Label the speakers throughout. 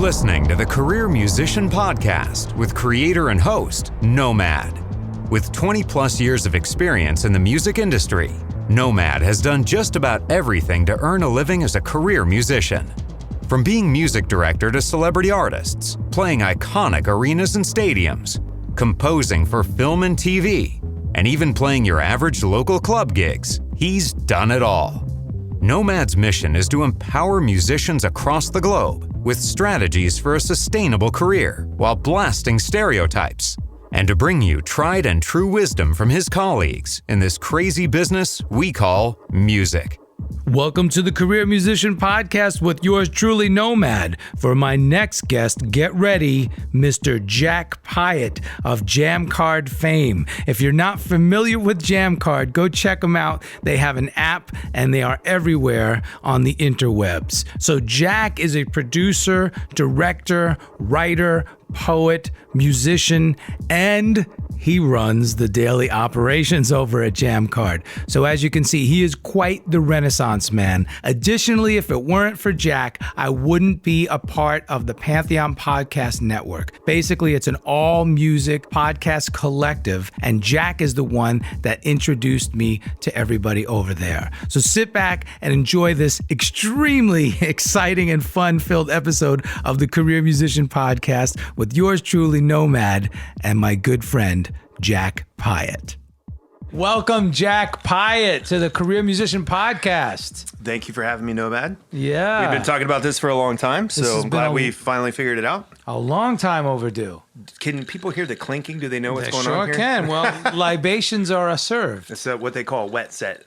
Speaker 1: listening to the Career Musician Podcast with creator and host, Nomad. With 20 plus years of experience in the music industry, Nomad has done just about everything to earn a living as a career musician. From being music director to celebrity artists, playing iconic arenas and stadiums, composing for film and TV, and even playing your average local club gigs, he's done it all. Nomad's mission is to empower musicians across the globe with strategies for a sustainable career while blasting stereotypes, and to bring you tried and true wisdom from his colleagues in this crazy business we call music.
Speaker 2: Welcome to the Career Musician Podcast with yours truly, Nomad. For my next guest, get ready, Mr. Jack Piatt of Jammcard fame. If you're not familiar with Jammcard, go check them out. They have an app and they are everywhere on the interwebs. So Jack is a producer, director, writer, poet, musician, and he runs the daily operations over at Jammcard. So as you can see, he is quite the Renaissance man. Additionally, if it weren't for Jack, I wouldn't be a part of the Pantheon podcast network. Basically, it's an all music podcast collective, and Jack is the one that introduced me to everybody over there. So sit back and enjoy this extremely exciting and fun-filled episode of the Career Musician Podcast with yours truly, Nomad, and my good friend, Jack Piatt. Welcome, Jack Piatt, to the Career Musician Podcast.
Speaker 3: Thank you for having me, Nomad.
Speaker 2: Yeah.
Speaker 3: We've been talking about this for a long time, so I'm glad we finally figured it out.
Speaker 2: A long time overdue.
Speaker 3: Can people hear the clinking? Do they know what's going
Speaker 2: on
Speaker 3: here?
Speaker 2: Sure can. Well, libations are served.
Speaker 3: It's what they call a wet set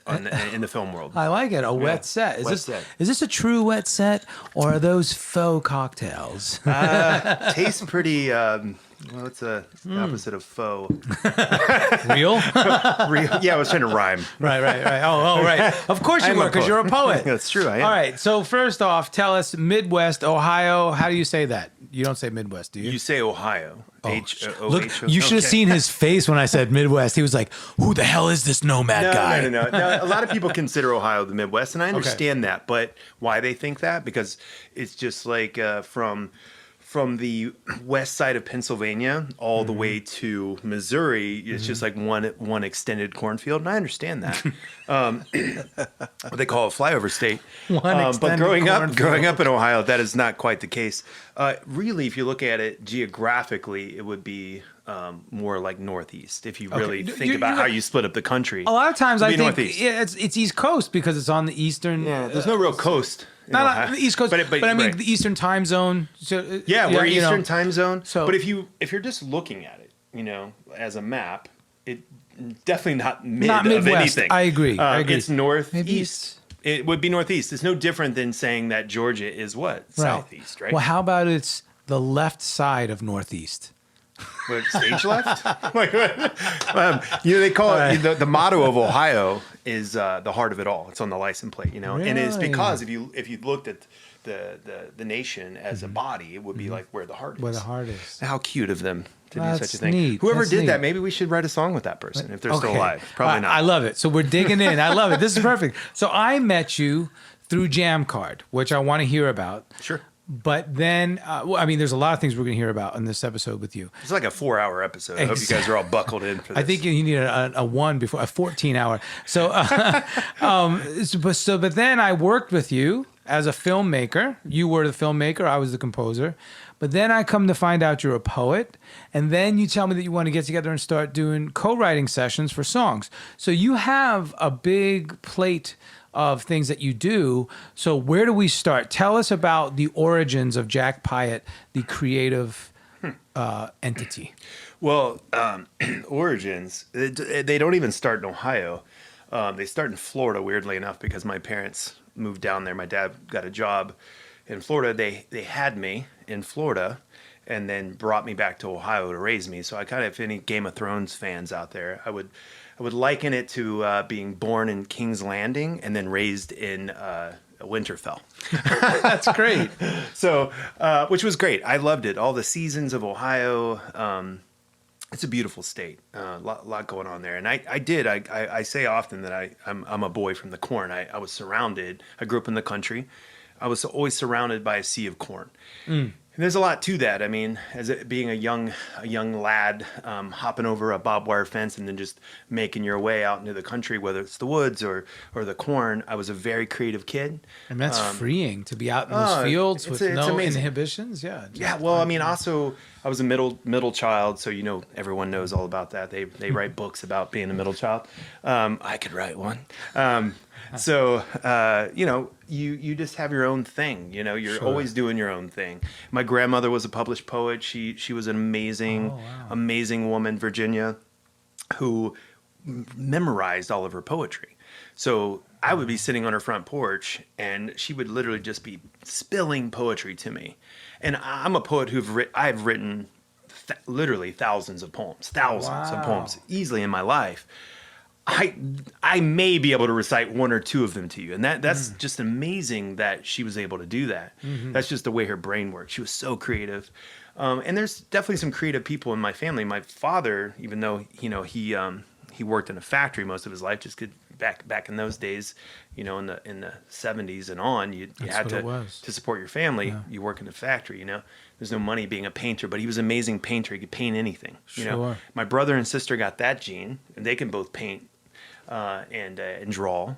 Speaker 3: in the film world.
Speaker 2: I like it, a wet set. Is this a true wet set, or are those faux cocktails?
Speaker 3: Tastes pretty... well, it's the opposite of faux.
Speaker 2: Real?
Speaker 3: Real? Yeah, I was trying to rhyme.
Speaker 2: Right. Oh, right. Of course you were, because you're a poet.
Speaker 3: That's true, I am.
Speaker 2: All right, so first off, tell us Midwest, Ohio. How do you say that? You don't say Midwest, do you?
Speaker 3: You say Ohio.
Speaker 2: Look, you should have seen his face when I said Midwest. He was like, who the hell is this Nomad guy?
Speaker 3: No. A lot of people consider Ohio the Midwest, and I understand that. But why they think that? Because it's just like from the west side of Pennsylvania all the way to Missouri, it's just like one extended cornfield, and I understand that. What they call a flyover state. But growing up in Ohio, that is not quite the case. Really, if you look at it geographically, it would be more like Northeast. If you really think about how you split up the country,
Speaker 2: a lot of times I think
Speaker 3: Northeast.
Speaker 2: It's East Coast because it's on the eastern.
Speaker 3: Yeah, there's no real coast.
Speaker 2: Not the East Coast, but I mean the Eastern time zone. So,
Speaker 3: we're Eastern time zone.
Speaker 2: So,
Speaker 3: but if you're just looking at it, as a map, it definitely not Midwest of anything.
Speaker 2: I agree.
Speaker 3: It's Northeast. It would be Northeast. It's no different than saying that Georgia is what? Southeast, right?
Speaker 2: Well, how about it's the left side of Northeast?
Speaker 3: What, stage left? They call it the motto of Ohio is the heart of it all. It's on the license plate,
Speaker 2: Really?
Speaker 3: And it's because if you looked at the nation as a body, it would be like where the heart is.
Speaker 2: Where the heart is.
Speaker 3: How cute of them to do such a thing.
Speaker 2: Neat.
Speaker 3: Whoever
Speaker 2: That's
Speaker 3: did
Speaker 2: neat.
Speaker 3: that, maybe we should write a song with that person if they're still alive. Probably not.
Speaker 2: I love it. So we're digging in. I love it. This is perfect. So I met you through Jammcard, which I want to hear about.
Speaker 3: Sure.
Speaker 2: But then, there's a lot of things we're going to hear about in this episode with you.
Speaker 3: It's like a 4-hour episode. I hope you guys are all buckled in for this.
Speaker 2: I think you need a 14-hour. So, but then I worked with you as a filmmaker. You were the filmmaker. I was the composer. But then I come to find out you're a poet. And then you tell me that you want to get together and start doing co-writing sessions for songs. So you have a big plate of things that you do. So where do we start? Tell us about the origins of Jack Piatt, the creative entity.
Speaker 3: Well, origins, they don't even start in Ohio. They start in Florida, weirdly enough, because my parents moved down there. My dad got a job in Florida. They had me in Florida and then brought me back to Ohio to raise me. So I kind of, if any Game of Thrones fans out there, I would liken it to being born in King's Landing and then raised in Winterfell.
Speaker 2: That's great.
Speaker 3: So, which was great. I loved it. All the seasons of Ohio. It's a beautiful state. A lot going on there. And I say often that I'm a boy from the corn. I was surrounded. I grew up in the country. I was always surrounded by a sea of corn. And there's a lot to that. I mean, as it being a young lad, hopping over a barbed wire fence and then just making your way out into the country, whether it's the woods or the corn. I was a very creative kid,
Speaker 2: and that's freeing to be out in those fields with no amazing inhibitions. Yeah.
Speaker 3: Yeah. Well, I mean, also I was a middle child, so everyone knows all about that. They write books about being a middle child. I could write one. So, you just have your own thing, you're always doing your own thing. My grandmother was a published poet. She was an amazing woman, Virginia, who memorized all of her poetry. So I would be sitting on her front porch and she would literally just be spilling poetry to me. And I'm a poet I've written literally thousands of poems easily in my life. I may be able to recite one or two of them to you. And that's just amazing that she was able to do that. Mm-hmm. That's just the way her brain worked. She was so creative. And there's definitely some creative people in my family. My father, even though, he worked in a factory most of his life, just back in those days, in the 70s and on, you had to support your family. Yeah. You work in a factory, There's no money being a painter, but he was an amazing painter. He could paint anything.
Speaker 2: Sure.
Speaker 3: My brother and sister got that gene, and they can both paint. And draw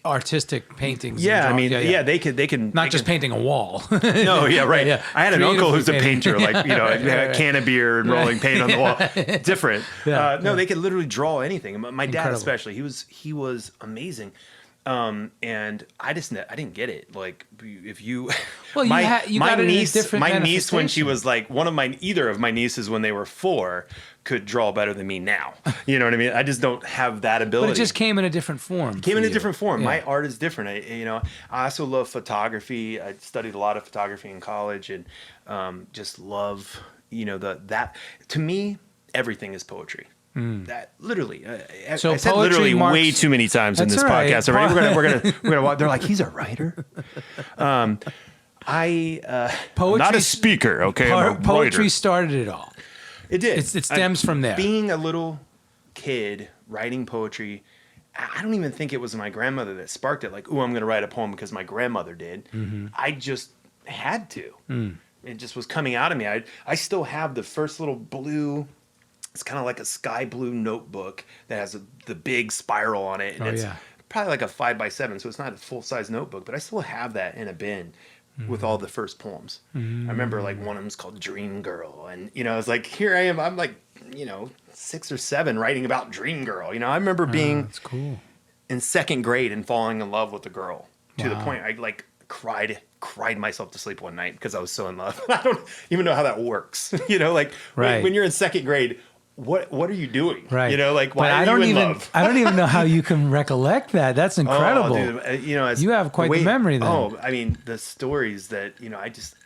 Speaker 2: artistic paintings.
Speaker 3: Yeah, they can
Speaker 2: not just painting a wall.
Speaker 3: No, yeah, right.
Speaker 2: Yeah.
Speaker 3: I had an uncle who's a painter, like a can of beer and rolling paint on the wall. Different. They could literally draw anything. My dad,
Speaker 2: Incredible.
Speaker 3: especially, he was amazing. And I didn't get it. Like, if you, my niece, when she was like either of my nieces when they were 4 could draw better than me now. You know what I mean? I just don't have that ability.
Speaker 2: But it just came in a different form.
Speaker 3: Yeah. My
Speaker 2: Yeah.
Speaker 3: art is different. I also love photography. I studied a lot of photography in college and just love, that to me, everything is poetry. That literally, I said literally way too many times in this podcast already. We're gonna walk. They're like, he's a writer. Poetry, not a speaker. Okay, I'm a
Speaker 2: poetry
Speaker 3: writer.
Speaker 2: started it all.
Speaker 3: It did.
Speaker 2: It stems from there.
Speaker 3: Being a little kid writing poetry, I don't even think it was my grandmother that sparked it. Like, ooh, I'm going to write a poem because my grandmother did. Mm-hmm. I just had to. It just was coming out of me. I still have the first little blue. It's kind of like a sky blue notebook that has the big spiral on it. And it's probably like a 5x7, so it's not a full-size notebook, but I still have that in a bin with all the first poems. I remember like one of them's called Dream Girl. And, I was like, here I am. I'm like, 6 or 7 writing about Dream Girl. I remember being
Speaker 2: that's cool.
Speaker 3: in 2nd grade and falling in love with a girl to the point I like cried myself to sleep one night because I was so in love. I don't even know how that works. When you're in 2nd grade, what are you doing?
Speaker 2: Right.
Speaker 3: Why are you in love?
Speaker 2: I don't even know how you can recollect that. That's incredible.
Speaker 3: Oh, dude,
Speaker 2: you have quite the memory then.
Speaker 3: Oh, I mean, the stories that, I just,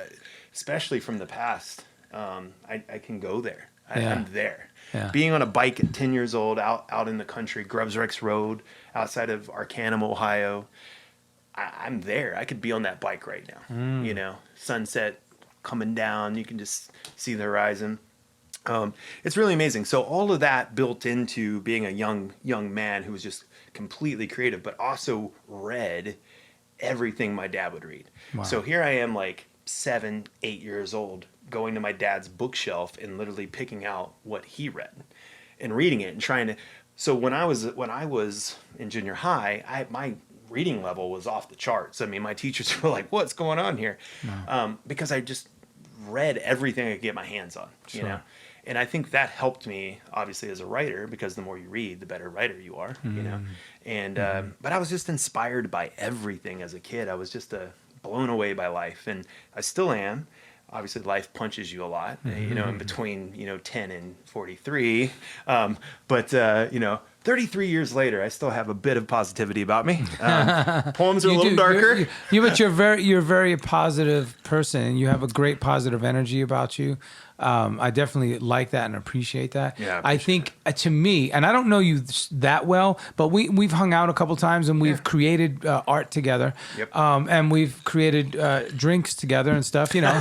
Speaker 3: especially from the past, I can go there. I'm there.
Speaker 2: Yeah.
Speaker 3: Being on a bike at 10 years old, out in the country, Grubbs Road, outside of Arcanum, Ohio, I'm there. I could be on that bike right now. Sunset coming down. You can just see the horizon. It's really amazing. So all of that built into being a young man who was just completely creative, but also read everything my dad would read.
Speaker 2: Wow.
Speaker 3: So here I am, like 7, 8 years old, going to my dad's bookshelf and literally picking out what he read and reading it and trying to. So when I was in junior high, my reading level was off the charts. I mean, my teachers were like, "What's going on here?"
Speaker 2: Wow.
Speaker 3: Because I just read everything I could get my hands on.
Speaker 2: Sure.
Speaker 3: And I think that helped me, obviously, as a writer, because the more you read, the better writer you are, And but I was just inspired by everything as a kid. I was just blown away by life, and I still am. Obviously, life punches you a lot, in between, 10 and 43. But 33 years later, I still have a bit of positivity about me. Poems are a little darker.
Speaker 2: But you're a very positive person, and you have a great positive energy about you. I definitely like that and appreciate that.
Speaker 3: Yeah,
Speaker 2: I think to me, and I don't know you that well, but we've hung out a couple times and we've created art together.
Speaker 3: Yep.
Speaker 2: And we've created drinks together and stuff, you know.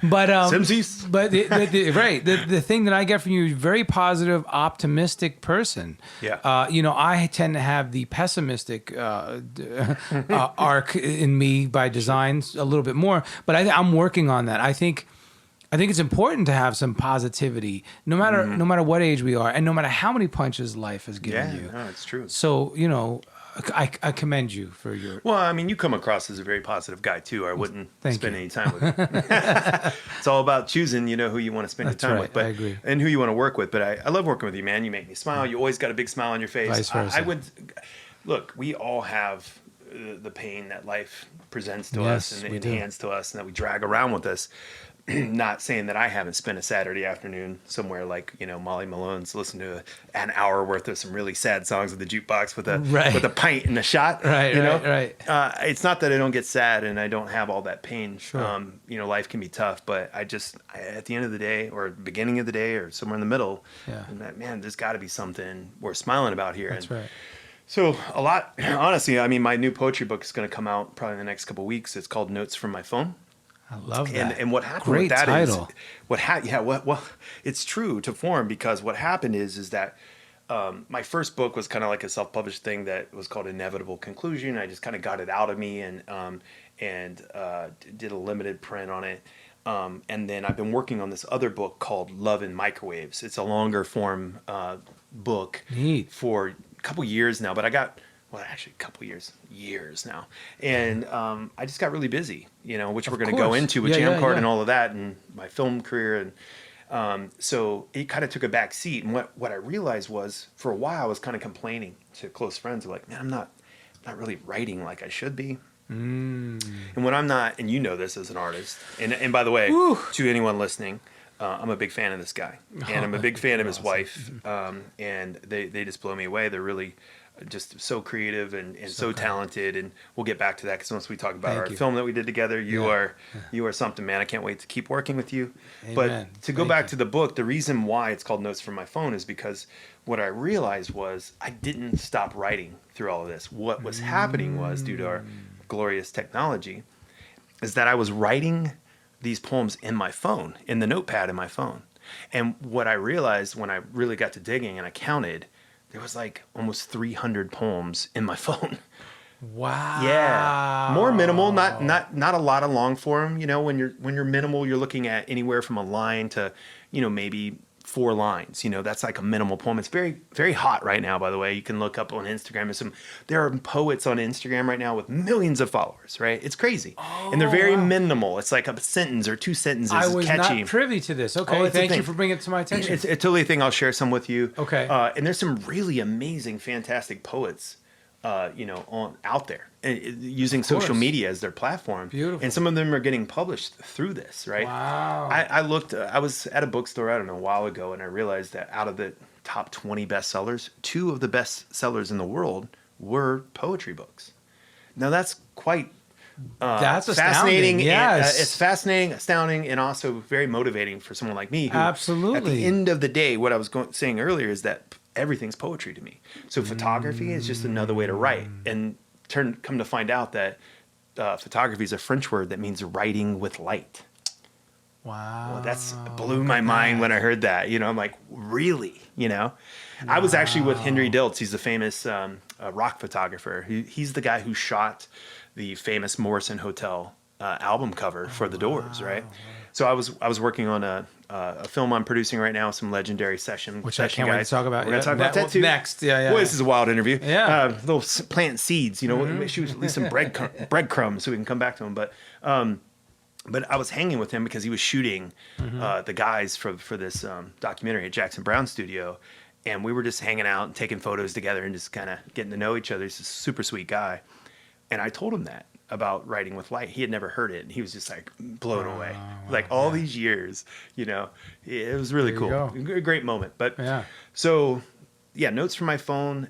Speaker 2: But
Speaker 3: Simsies.
Speaker 2: But the thing that I get from you is a very positive, optimistic person.
Speaker 3: Yeah.
Speaker 2: You know, I tend to have the pessimistic arc in me by design a little bit more, but I'm working on that. I think it's important to have some positivity, no matter what age we are, and no matter how many punches life has given you.
Speaker 3: Yeah, no, it's true.
Speaker 2: So, you know, I commend you for your...
Speaker 3: Well, I mean, you come across as a very positive guy, too. I wouldn't spend any time with you. It's all about choosing, you know, who you want to spend your time with. But,
Speaker 2: I agree.
Speaker 3: And who you want to work with. But I love working with you, man. You make me smile. You always got a big smile on your face.
Speaker 2: Vice versa.
Speaker 3: Look, we all have the pain that life presents to us and hands to us and that we drag around with us. Not saying that I haven't spent a Saturday afternoon somewhere like, you know, Molly Malone's, listen to an hour worth of some really sad songs at the jukebox with a pint and a shot.
Speaker 2: Right,
Speaker 3: you know?
Speaker 2: right.
Speaker 3: It's not that I don't get sad and I don't have all that pain.
Speaker 2: Sure.
Speaker 3: You know, life can be tough, but at the end of the day or beginning of the day or somewhere in the middle, I'm like, man, there's got to be something worth smiling about here.
Speaker 2: That's right.
Speaker 3: So a lot, honestly, I mean, my new poetry book is going to come out probably in the next couple of weeks. It's called Notes from My Phone.
Speaker 2: I love that.
Speaker 3: And what happened
Speaker 2: Great
Speaker 3: with that
Speaker 2: title.
Speaker 3: well, it's true to form because what happened is that my first book was kind of like a self-published thing that was called Inevitable Conclusion. I just kind of got it out of me and did a limited print on it. And then I've been working on this other book called Love in Microwaves. It's a longer form book for a couple years now, but actually a couple years now. And I just got really busy, you know, which we're going to go into with Jammcard and all of that and my film career. And so it kind of took a back seat. And what I realized was for a while I was kind of complaining to close friends like, man, I'm not really writing like I should be. And when I'm not, and you know this as an artist, and by the way, to anyone listening, I'm a big fan of this guy, and I'm a big fan of his wife, and they just blow me away. They're really just so creative and so talented, and we'll get back to that because once we talk about our film that we did together, you are something, man. I can't wait to keep working with you. Amen. But to go back to the book, the reason why it's called Notes from My Phone is because what I realized was I didn't stop writing through all of this. What was happening was, due to our glorious technology, is that I was writing these poems in my phone, in the notepad in my phone. And what I realized when I really got to digging and I counted, there was like almost 300 poems in my phone.
Speaker 2: Wow.
Speaker 3: Yeah. More minimal, not a lot of long form. You know, when you're minimal, you're looking at anywhere from a line to, you know, maybe 4 lines. You know, that's like a minimal poem. It's very, very hot right now, by the way. You can look up on Instagram. There are poets on Instagram right now with millions of followers, right? It's crazy. And they're very minimal. It's like a sentence or 2 sentences.
Speaker 2: I was
Speaker 3: catchy.
Speaker 2: not privy to this. Okay, thank you for bringing it to my attention.
Speaker 3: It's a totally thing. I'll share some with you.
Speaker 2: Okay.
Speaker 3: And there's some really amazing, fantastic poets, you know, out there using social media as their platform.
Speaker 2: Beautiful.
Speaker 3: And some of them are getting published through this, right?
Speaker 2: Wow.
Speaker 3: I was at a bookstore, I don't know, a while ago, and I realized that out of the top 20 bestsellers, 2 of the best sellers in the world were poetry books. Now that's quite
Speaker 2: that's
Speaker 3: fascinating.
Speaker 2: Yes.
Speaker 3: It's fascinating, astounding, and also very motivating for someone like me. Who,
Speaker 2: absolutely.
Speaker 3: At the end of the day, what I was saying earlier is that everything's poetry to me. So photography is just another way to write. And come to find out that photography is a French word that means writing with light.
Speaker 2: Wow.
Speaker 3: Well, that's blew my mind when I heard that. You know, I'm like, really? You know? Wow. I was actually with Henry Diltz. He's a famous rock photographer. He's the guy who shot the famous Morrison Hotel album cover for The Doors, right? So I was working on a film I'm producing right now, some legendary session.
Speaker 2: Which I can't wait to talk about.
Speaker 3: We're going to talk about that too.
Speaker 2: Next, yeah.
Speaker 3: Boy, this is a wild interview.
Speaker 2: Yeah.
Speaker 3: Little planting seeds, you know, shoot at least some breadcrumbs so we can come back to them. But I was hanging with him because he was shooting the guys for this documentary at Jackson Brown Studio. And we were just hanging out and taking photos together and just kind of getting to know each other. He's a super sweet guy. And I told him that about writing with light. He had never heard it. And he was just like blown away. Like all these years, you know, it was really cool. A great moment. But so, yeah, Notes from My Phone.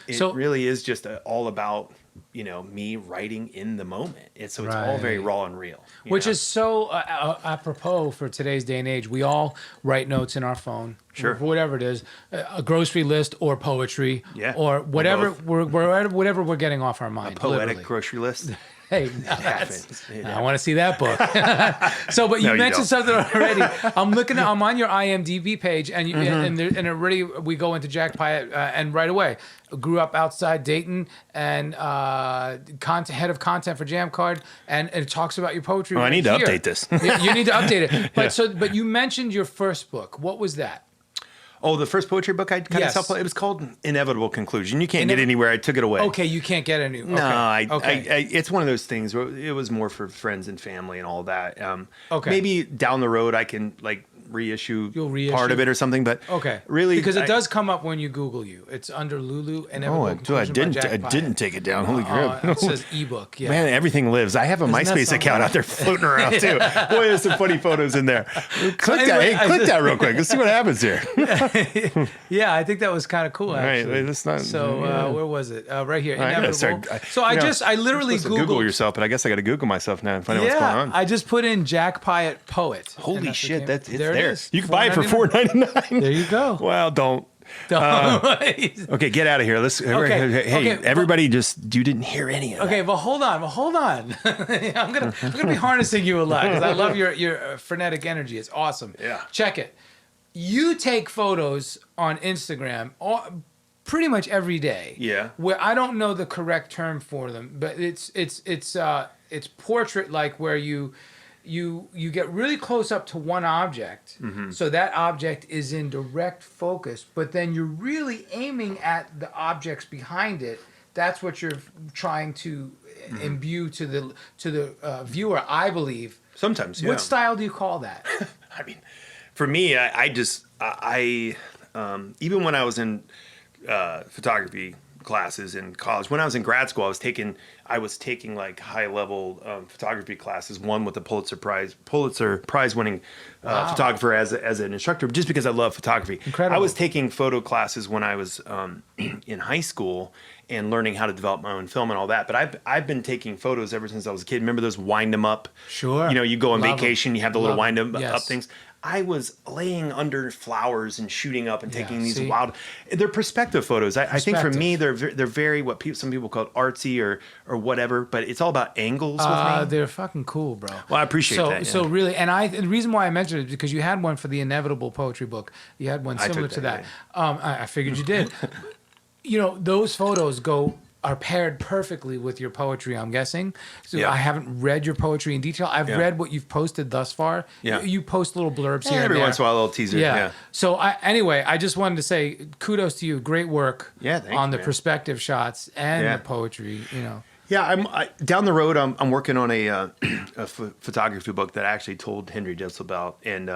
Speaker 3: It really is just all about me writing in the moment. It's all very raw and real.
Speaker 2: Which is so apropos for today's day and age. We all write notes in our phone,
Speaker 3: sure,
Speaker 2: whatever it is, a grocery list or poetry,
Speaker 3: yeah,
Speaker 2: or whatever whatever we're getting off our mind.
Speaker 3: A poetic
Speaker 2: literally.
Speaker 3: grocery list.
Speaker 2: Hey, I want to see that book. So, but you mentioned something already. I'm on your IMDb page, and and already we go into Jack Piatt, and right away, grew up outside Dayton, and head of content for Jammcard, and it talks about your poetry.
Speaker 3: I need to update this.
Speaker 2: You need to update it. But you mentioned your first book. What was that?
Speaker 3: Oh, the first poetry book I kind of self-published. It was called Inevitable Conclusion. You can't get it anywhere. I took it away.
Speaker 2: Okay, you can't get any. Okay.
Speaker 3: No, it's one of those things where it was more for friends and family and all that. Maybe down the road I can reissue part of it or something, but really
Speaker 2: because it does come up when you Google you. It's under Lulu and
Speaker 3: I didn't take it down. Holy crap!
Speaker 2: It says ebook. Yeah.
Speaker 3: Man, everything lives. I have a MySpace account out there floating around too. Boy, there's some funny photos in there. Click that real quick. Let's see what happens here.
Speaker 2: Yeah, I think that was kind of cool. Actually,
Speaker 3: right? That's not.
Speaker 2: So where was it? Right here. Inevitable. I literally
Speaker 3: Google yourself, but I guess I got to Google myself now and find out what's going on.
Speaker 2: I just put in Jack Piatt poet.
Speaker 3: Holy shit! It's there. You can
Speaker 2: $4.99.
Speaker 3: buy it for $4.99.
Speaker 2: There you go.
Speaker 3: Well, don't. Okay, get out of here. Hey, everybody, you didn't hear any of that.
Speaker 2: Okay, well, hold on. I'm gonna be harnessing you a lot because I love your frenetic energy. It's awesome.
Speaker 3: Yeah.
Speaker 2: Check it. You take photos on Instagram pretty much every day.
Speaker 3: Yeah.
Speaker 2: Where I don't know the correct term for them, but it's portrait like where you get really close up to one object, so that object is in direct focus, but then you're really aiming at the objects behind it. That's what you're trying to imbue to the viewer, I believe.
Speaker 3: Sometimes, yeah.
Speaker 2: What style do you call that?
Speaker 3: I mean, for me, I even when I was in photography classes in college, when I was in grad school, I was taking like high level photography classes. One with the Pulitzer Prize winning photographer as an instructor, just because I love photography.
Speaker 2: Incredible.
Speaker 3: I was taking photo classes when I was in high school and learning how to develop my own film and all that. But I've been taking photos ever since I was a kid. Remember those wind 'em up?
Speaker 2: Sure.
Speaker 3: You go on vacation, you have the little wind 'em
Speaker 2: Yes.
Speaker 3: up things. I was laying under flowers and shooting up and taking these wild. They're perspective photos. I think for me, they're very some people call it artsy or whatever. But it's all about angles with me.
Speaker 2: They're fucking cool, bro.
Speaker 3: Well, I appreciate that. Yeah.
Speaker 2: So really, and the reason why I mentioned it is because you had one for the Inevitable poetry book. You had one similar to that. I figured you did. Those photos are paired perfectly with your poetry, I'm guessing. So I haven't read your poetry in detail. I've read what you've posted thus far.
Speaker 3: Yeah.
Speaker 2: You post little blurbs here and
Speaker 3: every
Speaker 2: there.
Speaker 3: once in a while, a little teaser. Yeah.
Speaker 2: So I just wanted to say kudos to you. Great work on the perspective shots and the poetry,
Speaker 3: Yeah, down the road, I'm working on a photography book that I actually told Henry Jessel about, and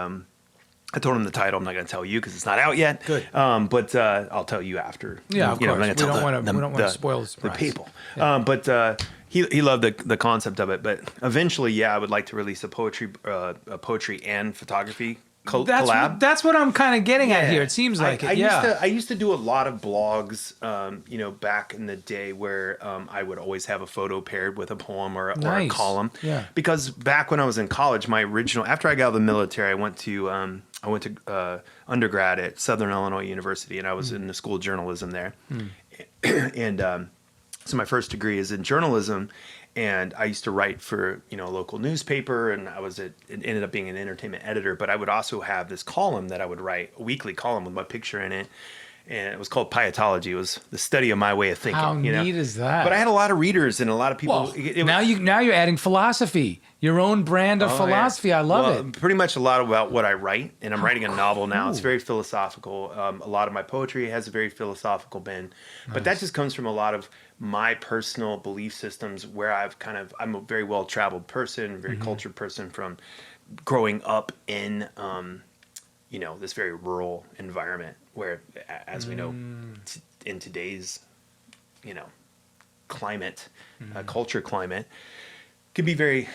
Speaker 3: I told him the title. I'm not going to tell you because it's not out yet.
Speaker 2: Good.
Speaker 3: But I'll tell you after.
Speaker 2: Yeah, of course.
Speaker 3: I'm not gonna
Speaker 2: We don't want to spoil the surprise.
Speaker 3: The people.
Speaker 2: Yeah.
Speaker 3: But he loved the concept of it. But eventually, I would like to release a poetry and photography collab.
Speaker 2: That's what I'm kind of getting at here. It seems like
Speaker 3: I used to do a lot of blogs, back in the day where I would always have a photo paired with a poem or a column.
Speaker 2: Yeah.
Speaker 3: Because back when I was in college, after I got out of the military, I went to undergrad at Southern Illinois University, and I was in the school of journalism there. And so my first degree is in journalism. And I used to write for, a local newspaper, and it ended up being an entertainment editor. But I would also have this column that I would write, a weekly column with my picture in it. And it was called Piattology. It was the study of my way of thinking.
Speaker 2: How neat is that?
Speaker 3: But I had a lot of readers and a lot of people.
Speaker 2: Now you're adding philosophy, your own brand of philosophy. Yeah. I love it.
Speaker 3: Pretty much a lot about what I write, and I'm writing a novel now. It's very philosophical. A lot of my poetry has a very philosophical bend, but that just comes from a lot of my personal belief systems where I'm a very well-traveled person, very cultured person from growing up in, this very rural environment where, as we know, in today's, climate, culture climate, can be very,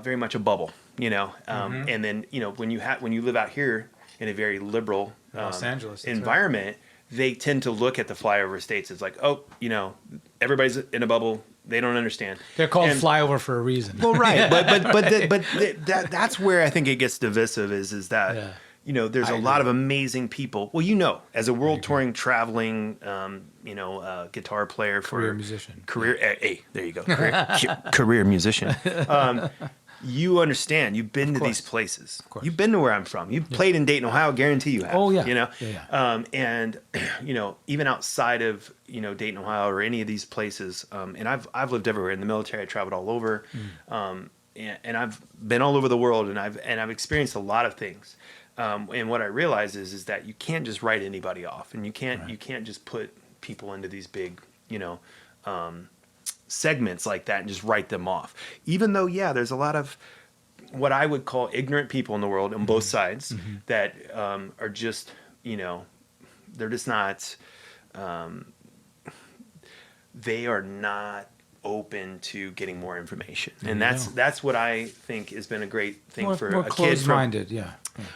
Speaker 3: very much a bubble, and then, when you live out here in a very liberal
Speaker 2: Los Angeles
Speaker 3: environment, they tend to look at the flyover states as like, everybody's in a bubble. They don't understand.
Speaker 2: They're called flyover for a reason.
Speaker 3: Well, right, that's where I think it gets divisive. Is that there's a lot of amazing people. Well, as a world touring, traveling, guitar player for
Speaker 2: career musician.
Speaker 3: Hey, there you go, career musician. You understand. You've been to these places. You've been to where I'm from. You've played in Dayton, Ohio. Guarantee you have.
Speaker 2: Oh yeah.
Speaker 3: And even outside of Dayton, Ohio, or any of these places, and I've lived everywhere. In the military, I traveled all over, and I've been all over the world, and I've experienced a lot of things. And what I realize is that you can't just write anybody off, and you can't just put people into these big segments like that and just write them off. Even though, there's a lot of what I would call ignorant people in the world on both sides that are just, they're just not, they are not open to getting more information. And that's what I think has been a great thing for a kid.
Speaker 2: Closed-minded,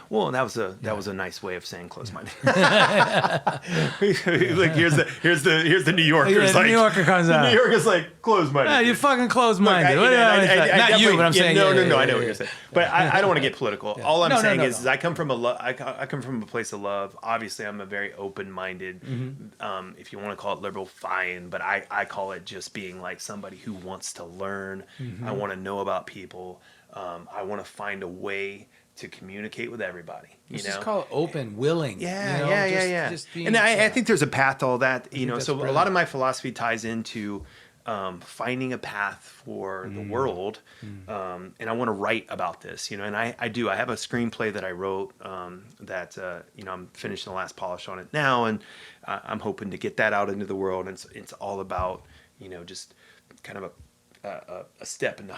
Speaker 3: Well, that was a nice way of saying close-minded. Like here's the New Yorkers.
Speaker 2: The New Yorker comes out.
Speaker 3: The New Yorker's like close-minded.
Speaker 2: Yeah, you're fucking closed-minded.
Speaker 3: Not
Speaker 2: you, but I'm saying.
Speaker 3: No, I know what you're saying. But I don't want to get political. All I'm saying is I come from a place of love. Obviously, I'm a very open-minded. If you want to call it liberal, fine. But I call it just being like somebody who wants to learn. I want to know about people. I want to find a way to communicate with everybody.
Speaker 2: Just call it open, willing.
Speaker 3: Just being, I think there's a path to all that. So brilliant. A lot of my philosophy ties into finding a path for the world, and I want to write about this. And I do. I have a screenplay that I wrote that I'm finishing the last polish on it now, and I'm hoping to get that out into the world. And it's all about just kind of a step into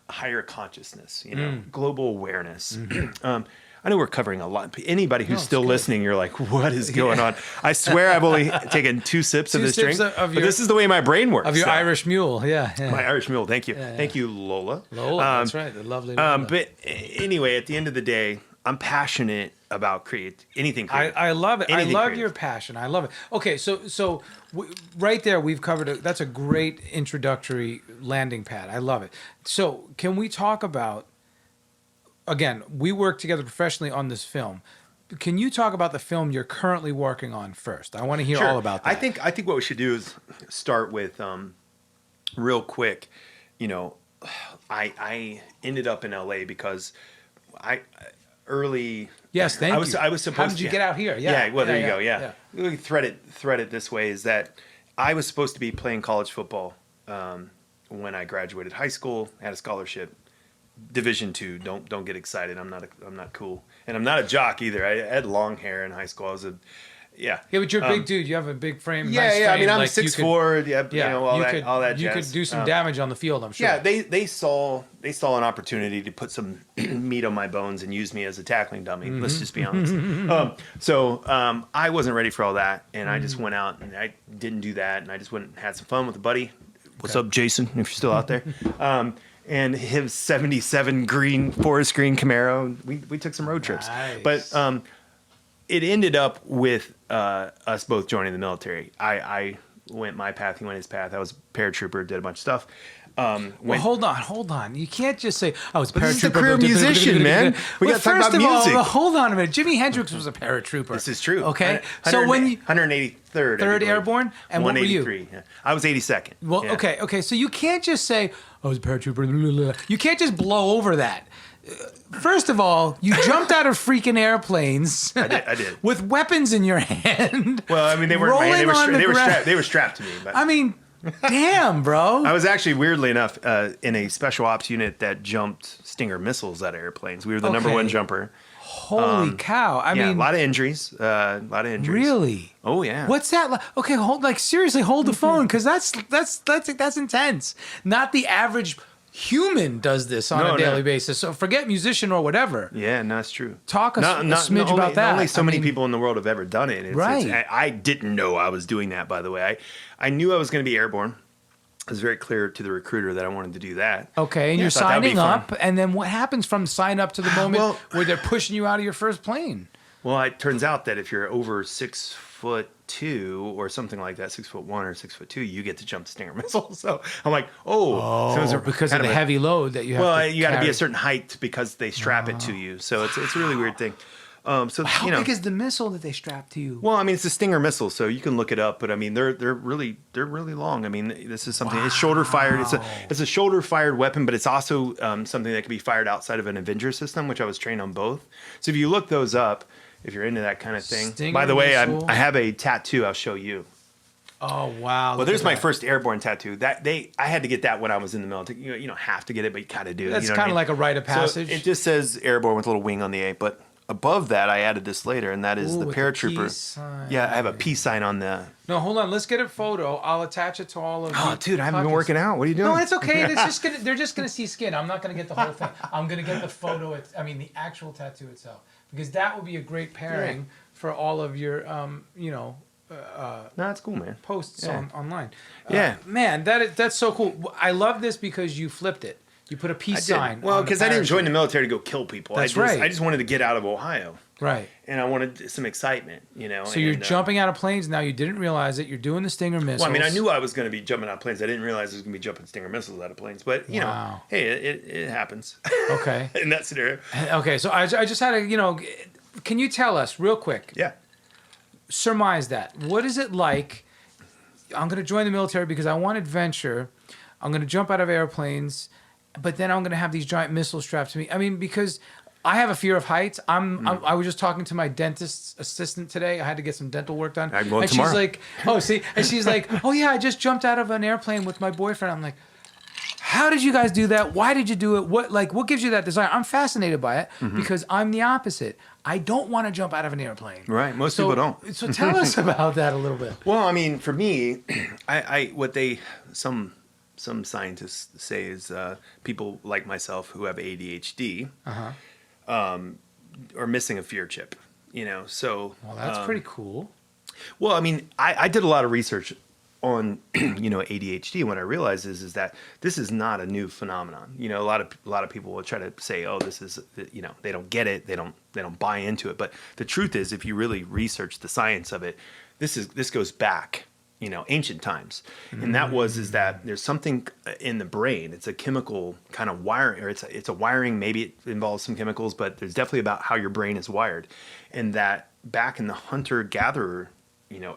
Speaker 3: higher consciousness, global awareness. I know we're covering a lot. Anybody who's still listening, you're like, what is going on? I swear I've only taken 2 sips of this drink, but this is the way my brain works.
Speaker 2: Of your Irish mule,
Speaker 3: My Irish mule, thank you. Thank you, Lola.
Speaker 2: That's right, the lovely Lola.
Speaker 3: But anyway, at the end of the day, I'm passionate about anything creative.
Speaker 2: I love it.
Speaker 3: Anything
Speaker 2: I love
Speaker 3: creative.
Speaker 2: your passion. I love it. Okay, so right there we've covered that's a great introductory landing pad. I love it. So can we talk about, again, we work together professionally on this film. Can you talk about the film you're currently working on first? I want to hear all about that.
Speaker 3: I think what we should do is start with real quick. I ended up in LA because
Speaker 2: Yes, thank you.
Speaker 3: I was supposed.
Speaker 2: How did you get out here?
Speaker 3: Well, there you go. Yeah. We can thread it this way: is that I was supposed to be playing college football when I graduated high school. Had a scholarship, Division II. Don't get excited. I'm not cool, and I'm not a jock either. I had long hair in high school. I was a
Speaker 2: Yeah, but you're a big dude. You have a big frame.
Speaker 3: Yeah,
Speaker 2: nice
Speaker 3: yeah.
Speaker 2: frame.
Speaker 3: I mean, I'm
Speaker 2: like
Speaker 3: 6'4". All that.
Speaker 2: You
Speaker 3: jazz.
Speaker 2: could do some damage on the field, I'm sure.
Speaker 3: Yeah, they saw an opportunity to put some meat on my bones and use me as a tackling dummy. Mm-hmm. Let's just be honest. So I wasn't ready for all that, and I just went out and I didn't do that, and I just went and had some fun with a buddy. What's up, Jason? If you're still out there. And his '77 forest green Camaro. We took some road trips, but it ended up with us both joining the military. I went my path, he went his path. I was a paratrooper, did a bunch of stuff.
Speaker 2: Well, hold on. You can't just say, "I was a paratrooper."
Speaker 3: This is a career musician, man. We got to talk about music.
Speaker 2: Well, hold on a minute. Jimi Hendrix was a paratrooper.
Speaker 3: This is true.
Speaker 2: Okay, so when you
Speaker 3: 183rd,
Speaker 2: Third Airborne, and what were you?
Speaker 3: Yeah. I was 82nd.
Speaker 2: Well,
Speaker 3: yeah.
Speaker 2: okay. So you can't just say, "I was a paratrooper." You can't just blow over that. First of all, you jumped out of freaking airplanes.
Speaker 3: I did.
Speaker 2: With weapons in your hand.
Speaker 3: Well, I mean, they weren't. They were strapped to me. But.
Speaker 2: I mean, damn, bro.
Speaker 3: I was actually, weirdly enough, in a special ops unit that jumped Stinger missiles out of airplanes. We were the number one jumper.
Speaker 2: Holy cow! I mean,
Speaker 3: a lot of injuries.
Speaker 2: Really?
Speaker 3: Oh yeah.
Speaker 2: What's that? Okay, seriously, hold the phone, because that's intense. Not the average human does this on a daily basis. So forget musician or whatever.
Speaker 3: Yeah, no, that's true.
Speaker 2: Talk a smidge about that.
Speaker 3: Only so many people in the world have ever done it.
Speaker 2: Right.
Speaker 3: I didn't know I was doing that, by the way. I knew I was going to be airborne. It was very clear to the recruiter that I wanted to do that.
Speaker 2: Okay, and you're signing up, and then what happens from sign up to the moment where they're pushing you out of your first plane?
Speaker 3: Well, it turns out that if you're over 6'4", 6'2" or something like that, 6'1" or 6'2", you get to jump the Stinger missile. So I'm like, so
Speaker 2: because of the heavy load that you have.
Speaker 3: Well, you got to be a certain height because they strap it to you. So it's a really weird thing. So
Speaker 2: how big is the missile that they strap to you?
Speaker 3: Well, I mean, it's a Stinger missile, so you can look it up. But I mean, they're really long. I mean, this is something. It's shoulder fired. It's a shoulder fired weapon, but it's also something that can be fired outside of an Avenger system, which I was trained on both. So if you look those up, if you're into that kind of thing.
Speaker 2: Stinger
Speaker 3: By the way,
Speaker 2: missile.
Speaker 3: I have a tattoo. I'll show you.
Speaker 2: Oh wow!
Speaker 3: Well, there's my first airborne tattoo. I had to get that when I was in the military. You don't have to get it, but you kind of do.
Speaker 2: That's
Speaker 3: kind of
Speaker 2: like a rite of passage.
Speaker 3: So it just says airborne with a little wing on the A, but above that, I added this later, and that is the paratrooper. Yeah, I have a peace sign on the.
Speaker 2: No, hold on. Let's get a photo. I'll attach it to all of.
Speaker 3: Oh, dude, I haven't been working out. What are you doing?
Speaker 2: No, it's okay. They're just gonna see skin. I'm not gonna get the whole thing. I'm gonna get the photo. The actual tattoo itself, because that would be a great pairing for all of your,
Speaker 3: No, that's cool, man.
Speaker 2: Posts online.
Speaker 3: Yeah,
Speaker 2: man, that's so cool. I love this because you flipped it. You put a peace sign.
Speaker 3: Well, because I didn't join the military to go kill people.
Speaker 2: That's right.
Speaker 3: I just wanted to get out of Ohio.
Speaker 2: Right.
Speaker 3: And I wanted some excitement, So
Speaker 2: you're jumping out of planes now. You didn't realize it. You're doing the Stinger missiles.
Speaker 3: Well, I mean, I knew I was going to be jumping out of planes. I didn't realize I was going to be jumping Stinger missiles out of planes. But, hey, it happens.
Speaker 2: Okay.
Speaker 3: In that scenario.
Speaker 2: Okay, so I just had to, can you tell us real quick?
Speaker 3: Yeah.
Speaker 2: Surmise that. What is it like? I'm going to join the military because I want adventure. I'm going to jump out of airplanes, but then I'm going to have these giant missiles strapped to me. I mean, because I have a fear of heights. I was just talking to my dentist's assistant today. I had to get some dental work done.
Speaker 3: I'm going
Speaker 2: and
Speaker 3: tomorrow.
Speaker 2: She's like, and she's like, oh yeah, I just jumped out of an airplane with my boyfriend. I'm like, how did you guys do that? Why did you do it? What gives you that desire? I'm fascinated by it because I'm the opposite. I don't want to jump out of an airplane.
Speaker 3: Right. Most people don't.
Speaker 2: So tell us about that a little bit.
Speaker 3: Well, I mean, for me, some scientists say is people like myself who have ADHD are missing a fear chip. So.
Speaker 2: Well, that's pretty cool.
Speaker 3: Well, I mean, I did a lot of research on ADHD. What I realized is that this is not a new phenomenon. A lot of people will try to say, oh, this is they don't get it, they don't buy into it. But the truth is, if you really research the science of it, this goes back ancient times, and that is that there's something in the brain. It's a chemical kind of wiring, or it's a wiring. Maybe it involves some chemicals, but there's definitely about how your brain is wired, and that back in the hunter-gatherer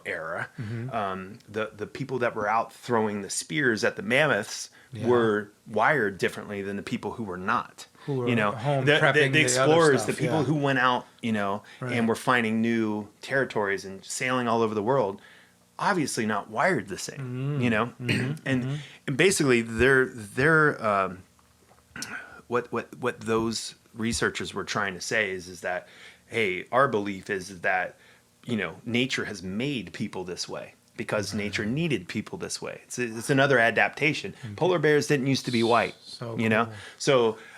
Speaker 3: era, the people that were out throwing the spears at the mammoths were wired differently than the people who were not.
Speaker 2: Who were home
Speaker 3: the
Speaker 2: prepping
Speaker 3: the explorers,
Speaker 2: stuff,
Speaker 3: the people who went out,
Speaker 2: Right.
Speaker 3: and were finding new territories and sailing all over the world. Obviously, not wired the same, and basically, what those researchers were trying to say is that, hey, our belief is that nature has made people this way because nature needed people this way. It's another adaptation. Polar bears didn't used to be white, So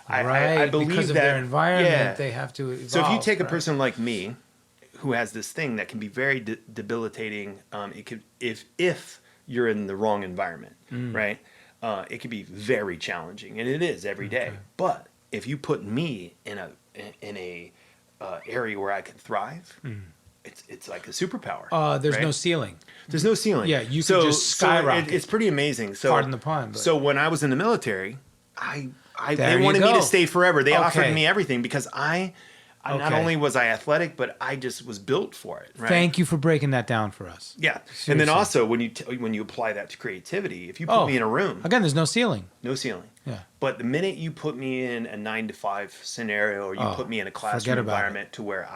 Speaker 3: I believe
Speaker 2: because
Speaker 3: that
Speaker 2: of their environment, they have to evolve.
Speaker 3: So if you take a person like me, who has this thing that can be very debilitating, it could if you're in the wrong environment, right? It can be very challenging, and it is every day. But if you put me in a area where I can thrive. It's like a superpower.
Speaker 2: There's
Speaker 3: right?
Speaker 2: no ceiling.
Speaker 3: There's no ceiling.
Speaker 2: Yeah, you can just skyrocket.
Speaker 3: It's pretty amazing. So,
Speaker 2: pardon the pun. But.
Speaker 3: So when I was in the military, they wanted me to stay forever. They offered me everything because not only was I athletic, but I just was built for it. Right?
Speaker 2: Thank you for breaking that down for us.
Speaker 3: Yeah,
Speaker 2: Seriously.
Speaker 3: And then also when you apply that to creativity, if you put me in a room,
Speaker 2: again, there's no ceiling.
Speaker 3: No ceiling.
Speaker 2: Yeah.
Speaker 3: But the minute you put me in a 9-to-5 scenario, or you put me in a classroom environment to where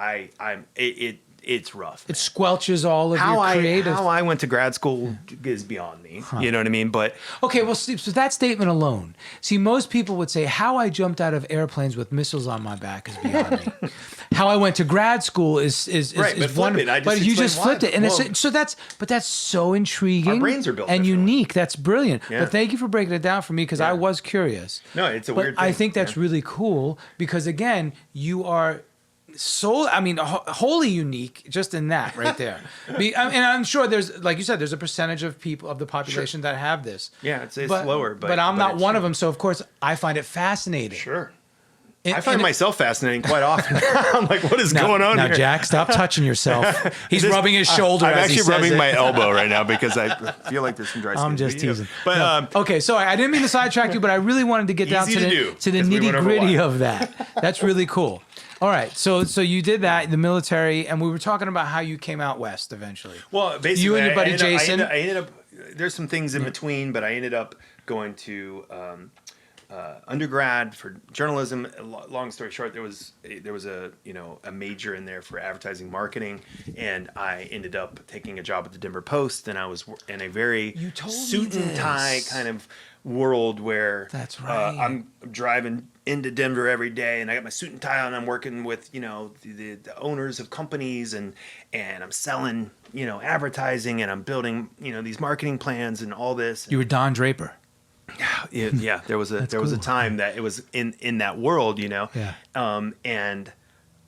Speaker 3: it's rough.
Speaker 2: It squelches all of your creative.
Speaker 3: How I went to grad school is beyond me. You know what I mean? But
Speaker 2: okay, well, so that statement alone. See, most people would say how I jumped out of airplanes with missiles on my back is beyond me. How I went to grad school is
Speaker 3: right, but
Speaker 2: one.
Speaker 3: But
Speaker 2: you just flipped it, and that's so intriguing.
Speaker 3: Our brains are built
Speaker 2: and
Speaker 3: differently.
Speaker 2: Unique. That's brilliant.
Speaker 3: Yeah.
Speaker 2: But thank you for breaking it down for me because I was curious.
Speaker 3: No, it's a weird thing.
Speaker 2: I think that's really cool because again, you are. Wholly unique just in that right there. And I'm sure there's, like you said, there's a percentage of people of the population that have this.
Speaker 3: Yeah, it's lower.
Speaker 2: But I'm not one of them, so of course I find it fascinating.
Speaker 3: Sure. I find myself fascinating quite often. I'm like, what is going on
Speaker 2: now,
Speaker 3: here?
Speaker 2: Jack, stop touching yourself. He's rubbing his shoulder.
Speaker 3: I'm
Speaker 2: as he
Speaker 3: actually
Speaker 2: says
Speaker 3: rubbing
Speaker 2: it.
Speaker 3: my elbow right now because I feel like there's some dry skin.
Speaker 2: I'm just teasing.
Speaker 3: But
Speaker 2: okay, sorry, I didn't mean to sidetrack you, but I really wanted to get down to the nitty gritty of that. That's really cool. All right, so you did that in the military, and we were talking about how you came out west eventually.
Speaker 3: Well, basically,
Speaker 2: you and your buddy Jason.
Speaker 3: I ended up. There's some things in between, but I ended up going to undergrad for journalism. Long story short, there was a a major in there for advertising marketing, and I ended up taking a job at the Denver Post, and I was in a very suit and tie kind of world where
Speaker 2: that's right.
Speaker 3: I'm driving into Denver every day, and I got my suit and tie on. And I'm working with the owners of companies, and I'm selling advertising, and I'm building these marketing plans and all this.
Speaker 2: You were Don Draper.
Speaker 3: Yeah, there was a time that it was in that world,
Speaker 2: Yeah.
Speaker 3: And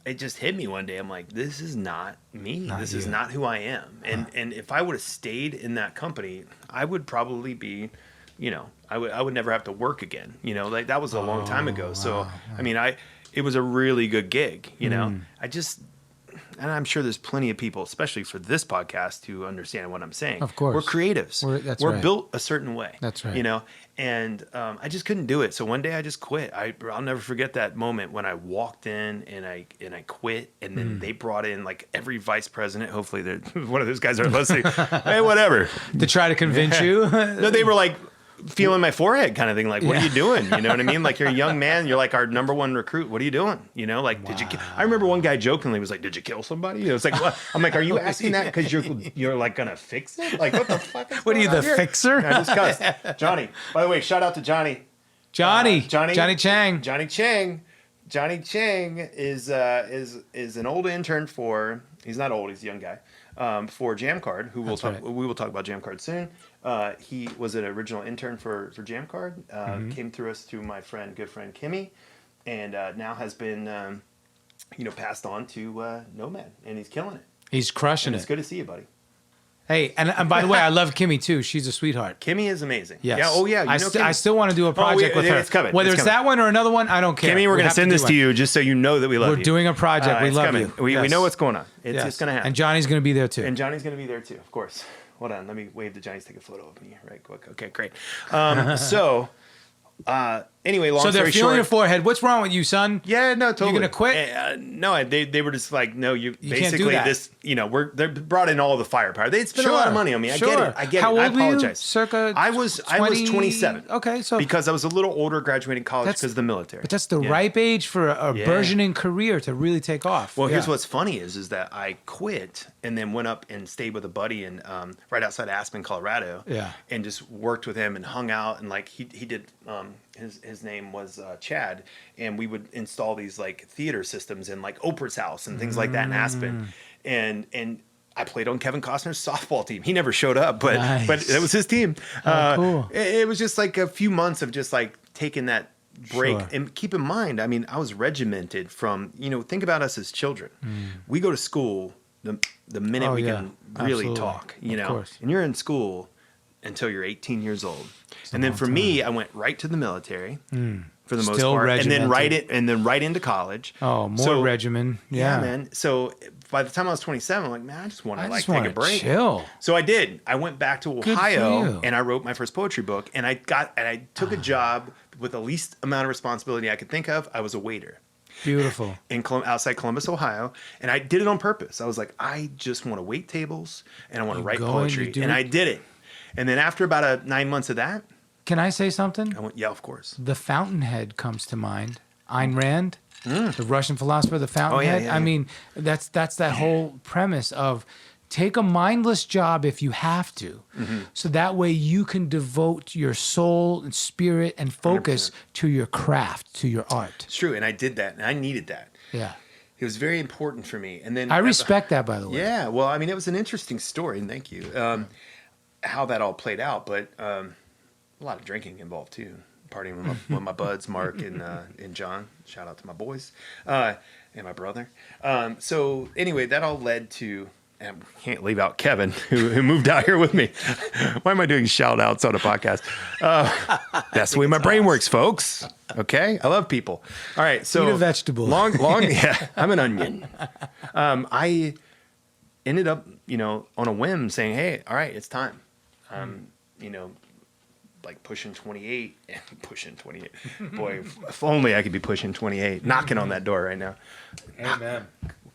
Speaker 3: it just hit me one day. I'm like, this is not me. This is not who I am. And if I would have stayed in that company, I would probably be, I would never have to work again. Like that was a long time ago. So
Speaker 2: wow.
Speaker 3: I mean, it was a really good gig. And I'm sure there's plenty of people, especially for this podcast, who understand what I'm saying.
Speaker 2: Of course.
Speaker 3: We're creatives. We're right. Built a certain way.
Speaker 2: That's right.
Speaker 3: And I just couldn't do it. So one day I just quit. I'll never forget that moment when I walked in and I quit. And then they brought in like every vice president. Hopefully one of those guys are listening. Hey, whatever.
Speaker 2: To try to convince you?
Speaker 3: No, they were like, feeling my forehead kind of thing. Like, what are you doing? You know what I mean? Like, you're a young man. You're like our number one recruit. What are you doing? Like, did you kill? I remember one guy jokingly was like, did you kill somebody? It was like, what? I'm like, are you asking that because you're like going to fix it? Like, what the fuck is
Speaker 2: what are you, the
Speaker 3: here?
Speaker 2: fixer?
Speaker 3: I just cussed. Johnny. By the way, shout out to Johnny.
Speaker 2: Johnny Chang.
Speaker 3: Johnny Chang. Johnny Chang is an old intern for, he's not old, he's a young guy, for Jammcard, who we will talk about Jammcard soon. He was an original intern for Jammcard, came through us through my good friend Kimmy, and now has been passed on to Nomad, and he's killing it.
Speaker 2: He's crushing it.
Speaker 3: It's good to see you, buddy.
Speaker 2: Hey, and by the way, I love Kimmy too. She's a sweetheart.
Speaker 3: Kimmy is amazing.
Speaker 2: Yes.
Speaker 3: Yeah. Oh yeah.
Speaker 2: I still want to do a project with her.
Speaker 3: It's coming.
Speaker 2: Whether it's that one or another one, I don't care.
Speaker 3: Kimmy, we're going to send this to you just so you know that we love you.
Speaker 2: We're doing a project. We love you.
Speaker 3: We know what's going on. It's going to happen.
Speaker 2: And Johnny's going to be there too.
Speaker 3: Of course. Hold on. Let me wave to Johnny to take a photo of me right quick. Okay, great. Anyway, long story short.
Speaker 2: So they're feeling your forehead. What's wrong with you, son?
Speaker 3: Yeah, no, totally.
Speaker 2: You gonna quit?
Speaker 3: No, they were just like, no, you basically
Speaker 2: can't do that.
Speaker 3: This, they brought in all the firepower. They spent a lot of money on me. I get it.
Speaker 2: How old
Speaker 3: I apologize.
Speaker 2: Were you? Circa
Speaker 3: I was 27.
Speaker 2: Okay, so
Speaker 3: because I was a little older, graduating college because of the military.
Speaker 2: But that's the ripe age for a burgeoning career to really take off.
Speaker 3: Well, here's what's funny is that I quit and then went up and stayed with a buddy in right outside Aspen, Colorado.
Speaker 2: Yeah.
Speaker 3: And just worked with him and hung out, and like he did. His name was Chad, and we would install these like theater systems in like Oprah's house and things like that in Aspen, and I played on Kevin Costner's softball team. He never showed up, but it was his team.
Speaker 2: Cool.
Speaker 3: It was just like a few months of just like taking that break. Sure. And keep in mind, I mean, I was regimented from think about us as children. We go to school the minute we can really talk, and you're in school until you're 18 years old. And then for me, I went right to the military for the most part, and then right into college.
Speaker 2: Oh, more regimen. Yeah,
Speaker 3: man. So by the time I was 27, I'm like, man, I just want to take a break.
Speaker 2: Chill.
Speaker 3: So I did. I went back to Ohio and I wrote my first poetry book, and I took a job with the least amount of responsibility I could think of. I was a waiter.
Speaker 2: Beautiful.
Speaker 3: Outside Columbus, Ohio. And I did it on purpose. I was like, I just want to wait tables and I want to write poetry. And I did it. And then after about 9 months of that.
Speaker 2: Can I say something?
Speaker 3: I went, yeah, of course.
Speaker 2: The Fountainhead comes to mind. Ayn Rand, the Russian philosopher, the Fountainhead.
Speaker 3: Yeah.
Speaker 2: I mean, that's that whole premise of take a mindless job if you have to. So that way you can devote your soul and spirit and focus 100%. To your craft, to your art.
Speaker 3: It's true. And I did that. And I needed that.
Speaker 2: Yeah.
Speaker 3: It was very important for me. And then
Speaker 2: I respect that, by the way.
Speaker 3: Yeah. Well, I mean, it was an interesting story. And thank you. How that all played out. But a lot of drinking involved too. Partying with my buds, Mark and John. Shout out to my boys and my brother. So anyway, that all led to and can't leave out Kevin, who moved out here with me. Why am I doing shout outs on a podcast? That's the way my brain works, folks. Okay. I love people. All right. So
Speaker 2: eat a vegetable.
Speaker 3: Long. Yeah. I'm an onion. I ended up, on a whim saying, hey, all right, it's time. Like pushing 28 and pushing 28. Boy, if only I could be pushing 28, knocking on that door right now.
Speaker 2: Amen.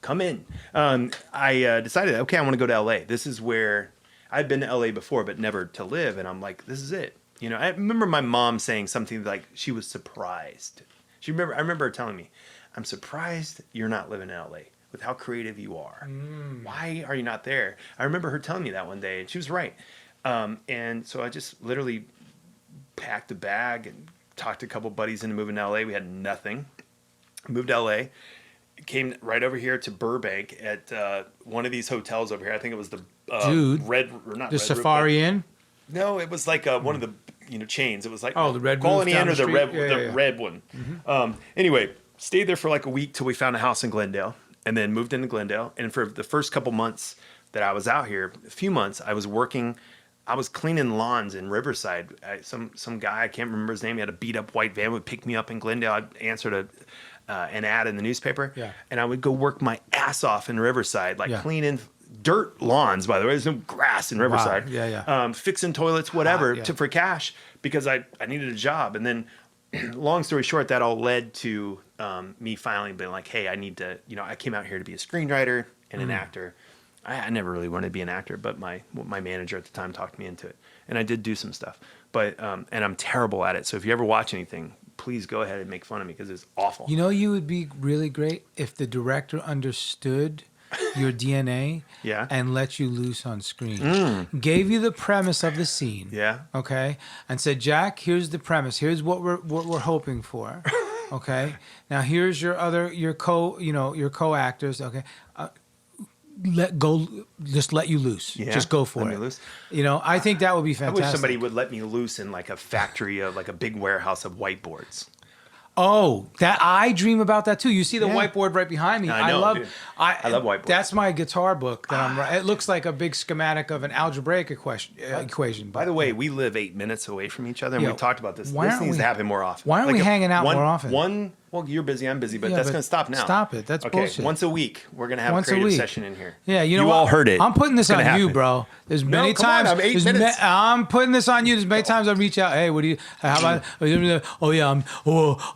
Speaker 3: Come in. I decided, okay, I want to go to LA. This is where I'd been to LA before, but never to live. And I'm like, this is it. I remember my mom saying something like she was surprised. I remember her telling me, I'm surprised you're not living in LA with how creative you are. Why are you not there? I remember her telling me that one day, and she was right. And so I just literally packed a bag and talked to a couple buddies into moving to LA. We had nothing. Moved to LA. Came right over here to Burbank at one of these hotels over here. I think it was the
Speaker 2: Safari Inn.
Speaker 3: No, it was like one of the chains. It was like
Speaker 2: the Red
Speaker 3: Quality Inn or the
Speaker 2: red
Speaker 3: red one. Mm-hmm. Anyway, stayed there for like a week till we found a house in Glendale, and then moved into Glendale. And for the first couple months that I was out here, a few months, I was working. I was cleaning lawns in Riverside. Some guy, I can't remember his name, he had a beat up white van, would pick me up in Glendale. I'd answer an ad in the newspaper, and I would go work my ass off in Riverside, cleaning dirt lawns. By the way, there's no grass in Riverside.
Speaker 2: Wow.
Speaker 3: Fixing toilets, whatever, for cash because I needed a job. And then, long story short, that all led to me finally being like, hey, I need to. I came out here to be a screenwriter and an actor. I never really wanted to be an actor, but my manager at the time talked me into it, and I did do some stuff. But and I'm terrible at it. So if you ever watch anything, please go ahead and make fun of me because it's awful.
Speaker 2: You would be really great if the director understood your DNA and let you loose on screen. Gave you the premise of the scene.
Speaker 3: Yeah.
Speaker 2: Okay. And said, Jack, here's the premise. Here's what we're hoping for. Okay. Now here's your co-actors. Okay. Just let you loose. Yeah, just go for it. Loose. I think that would be fantastic.
Speaker 3: I wish somebody would let me loose in like a factory of like a big warehouse of whiteboards.
Speaker 2: Oh, that I dream about that too. You see the whiteboard right behind me.
Speaker 3: I love whiteboards.
Speaker 2: That's my guitar book that I'm. It looks like a big schematic of an algebraic equation.
Speaker 3: By the way, we live 8 minutes away from each other, and we talked about this. This needs to happen more often.
Speaker 2: Why aren't we hanging out more often?
Speaker 3: Well, you're busy, I'm busy, but that's going to stop now.
Speaker 2: Stop it. That's bullshit.
Speaker 3: Once a week, we're going to have a creative session in here.
Speaker 2: Yeah, you
Speaker 3: all heard it.
Speaker 2: I'm putting this on you, bro. There's many times.
Speaker 3: I'm 8 minutes.
Speaker 2: I'm putting this on you. There's many times I reach out. Hey, what do you? How about? Oh yeah,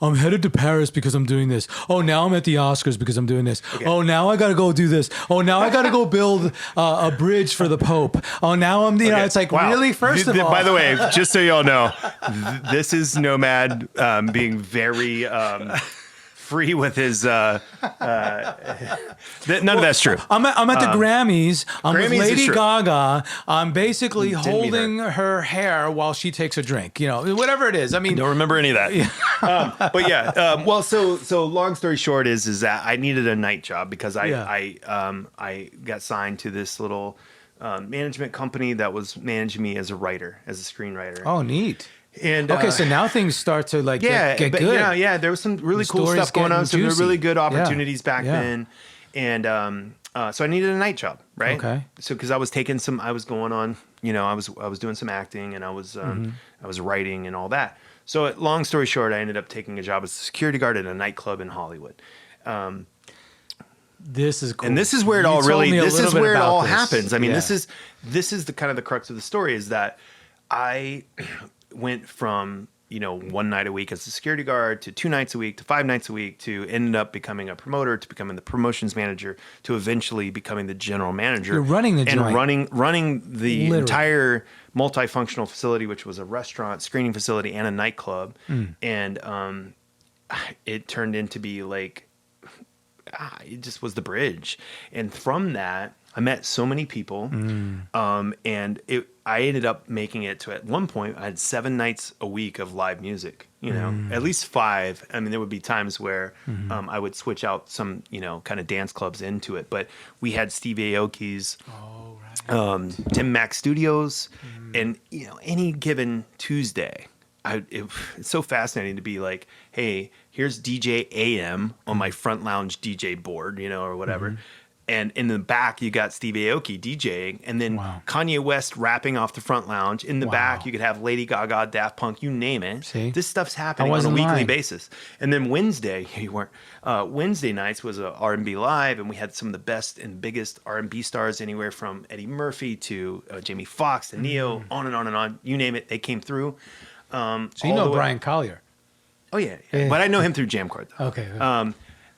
Speaker 2: I'm headed to Paris because I'm doing this. Oh, now I'm at the Oscars because I'm doing this. Okay. Oh, now I got to go do this. Oh, now I got to go build a bridge for the Pope. Oh, now I'm. It's like really. First of all,
Speaker 3: by the way, just so y'all know, this is Nomad being very. Free with his none of that's true.
Speaker 2: I'm at the Grammys. I'm with Lady Gaga. I'm basically holding her hair while she takes a drink. Whatever it is. I mean,
Speaker 3: don't remember any of that. But yeah. Well, so long story short is that I needed a night job because I got signed to this little management company that was managing me as a writer, as a screenwriter.
Speaker 2: Oh, neat.
Speaker 3: And
Speaker 2: okay, so now things start to get good.
Speaker 3: Yeah, there was some really cool stuff going on. Some really good opportunities back then, and so I needed a night job, right?
Speaker 2: Okay.
Speaker 3: So because I was going on, I was doing some acting and I was writing and all that. So long story short, I ended up taking a job as a security guard at a nightclub in Hollywood.
Speaker 2: This is cool.
Speaker 3: And this is where it all happens. I mean, this is the kind of the crux of the story is that I went from, one night a week as a security guard to 2 nights a week to 5 nights a week to ended up becoming a promoter to becoming the promotions manager to eventually becoming the general manager.
Speaker 2: You're running the joint.
Speaker 3: And running the entire multifunctional facility, which was a restaurant, screening facility, and a nightclub. And it turned into be like, it just was the bridge. And from that, I met so many people, and I ended up making it to, at one point, I had 7 nights a week of live music, at least 5. I mean, there would be times where I would switch out some, kind of dance clubs into it. But we had Steve Aoki's, Tim Mack Studios, and, any given Tuesday, it's so fascinating to be like, hey, here's DJ AM on my front lounge DJ board, or whatever. And in the back, you got Steve Aoki DJing, and then Kanye West rapping off the front lounge. In the back, you could have Lady Gaga, Daft Punk, you name it.
Speaker 2: See?
Speaker 3: This stuff's happening on a weekly basis. And then Wednesday, you weren't. Wednesday nights was a R&B live, and we had some of the best and biggest R&B stars, anywhere from Eddie Murphy to Jamie Foxx to Neo, on and on and on. You name it, they came through.
Speaker 2: So you know Brian Collier.
Speaker 3: Oh yeah, but I know him through Jammcard though.
Speaker 2: Okay.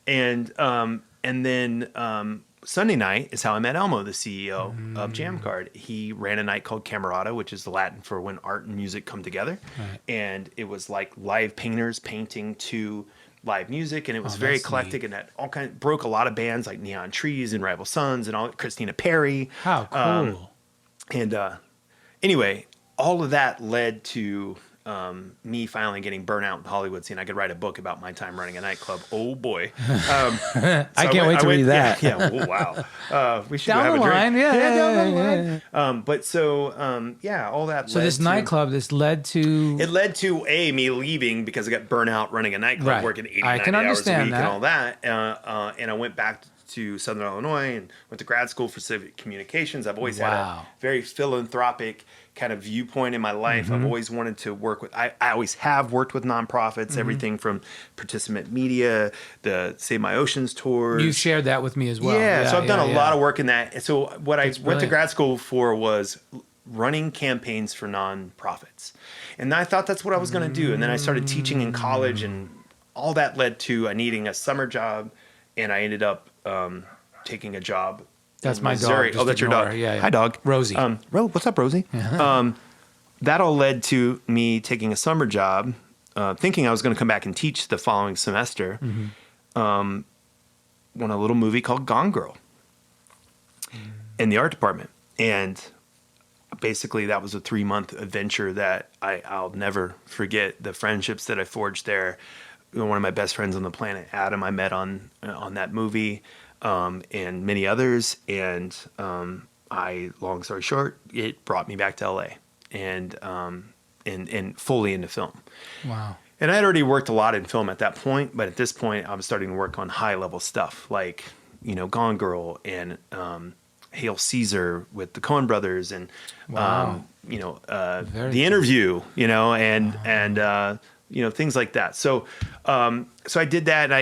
Speaker 3: And then Sunday night is how I met Elmo, the CEO of Jammcard. He ran a night called Camerata, which is the Latin for when art and music come together. Right. And it was like live painters painting to live music, and it was very eclectic, and that all broke a lot of bands like Neon Trees and Rival Sons and all Christina Perri.
Speaker 2: How cool.
Speaker 3: Anyway, all of that led to me finally getting burnt out in the Hollywood scene. I could write a book about my time running a nightclub. Oh boy.
Speaker 2: I can't wait to read that.
Speaker 3: Yeah. Oh, wow. We should
Speaker 2: down
Speaker 3: have
Speaker 2: the
Speaker 3: a
Speaker 2: line.
Speaker 3: drink.
Speaker 2: Down the
Speaker 3: line. All that.
Speaker 2: So this nightclub, this led to...
Speaker 3: It led to me leaving because I got burnt out running a nightclub, working 80, 90 hours a week and all that. And I went back to Southern Illinois and went to grad school for civic communications. I've always had a very philanthropic kind of viewpoint in my life. I've always wanted to work with, I always have worked with nonprofits, everything from Participant Media, the Save My Oceans tours.
Speaker 2: You shared that with me as well.
Speaker 3: Yeah, so I've done a lot of work in that. And so what I went to grad school for was running campaigns for nonprofits. And I thought that's what I was going to do. And then I started teaching in college, and all that led to needing a summer job. And I ended up taking a job.
Speaker 2: That's my
Speaker 3: Missouri.
Speaker 2: dog.
Speaker 3: Oh, that's your dog.
Speaker 2: Yeah.
Speaker 3: Hi, dog.
Speaker 2: Rosie.
Speaker 3: What's up, Rosie? That all led to me taking a summer job, thinking I was going to come back and teach the following semester. Won a little movie called Gone Girl in the art department. And basically that was a 3-month adventure that I'll never forget. The friendships that I forged there. One of my best friends on the planet, Adam, I met on that movie. And many others, and long story short, it brought me back to LA and fully into film. Wow. And I had already worked a lot in film at that point, but at this point I was starting to work on high level stuff like, Gone Girl and Hail Caesar with the Coen brothers and, The Interview, and things like that. So I did that, and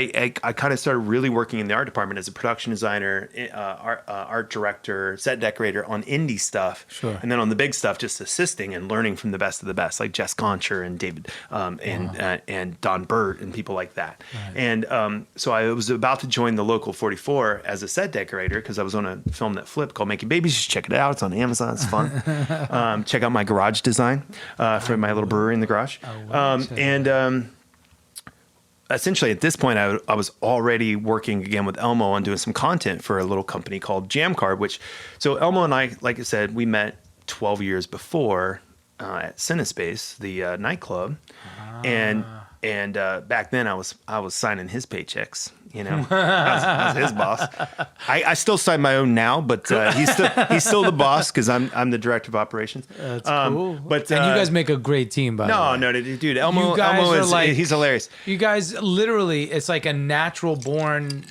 Speaker 3: I kind of started really working in the art department as a production designer, art director, set decorator on indie stuff. Sure. And then on the big stuff, just assisting and learning from the best of the best, like Jess Concher and David and Don Burt and people like that. Right. And so I was about to join the local 44 as a set decorator because I was on a film that flipped called Making Babies. You should check it out. It's on Amazon. It's fun. Check out my garage design for my little brewery in the garage. Essentially at this point, I was already working again with Elmo on doing some content for a little company called Jammcard, so Elmo and I, like I said, we met 12 years before at Cinespace, the nightclub. And back then I was signing his paychecks, I was his boss. I still sign my own now, but he's still the boss because I'm the director of operations.
Speaker 2: That's cool. But and you guys make a great team, by the way.
Speaker 3: No, dude, Elmo is he's hilarious.
Speaker 2: You guys literally, it's like a natural born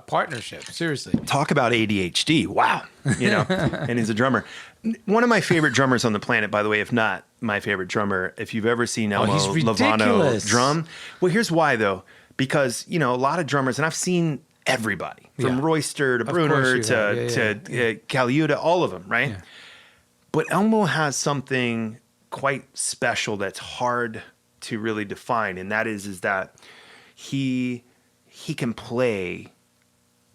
Speaker 2: partnership. Seriously.
Speaker 3: Talk about ADHD. Wow. And he's a drummer. One of my favorite drummers on the planet, by the way, if not my favorite drummer, if you've ever seen Elmo Lovano drum. Well, here's why, though. Because, a lot of drummers, and I've seen everybody, from Royster to Bruner to Caliuta, all of them, right? Yeah. But Elmo has something quite special that's hard to really define, and that is that he can play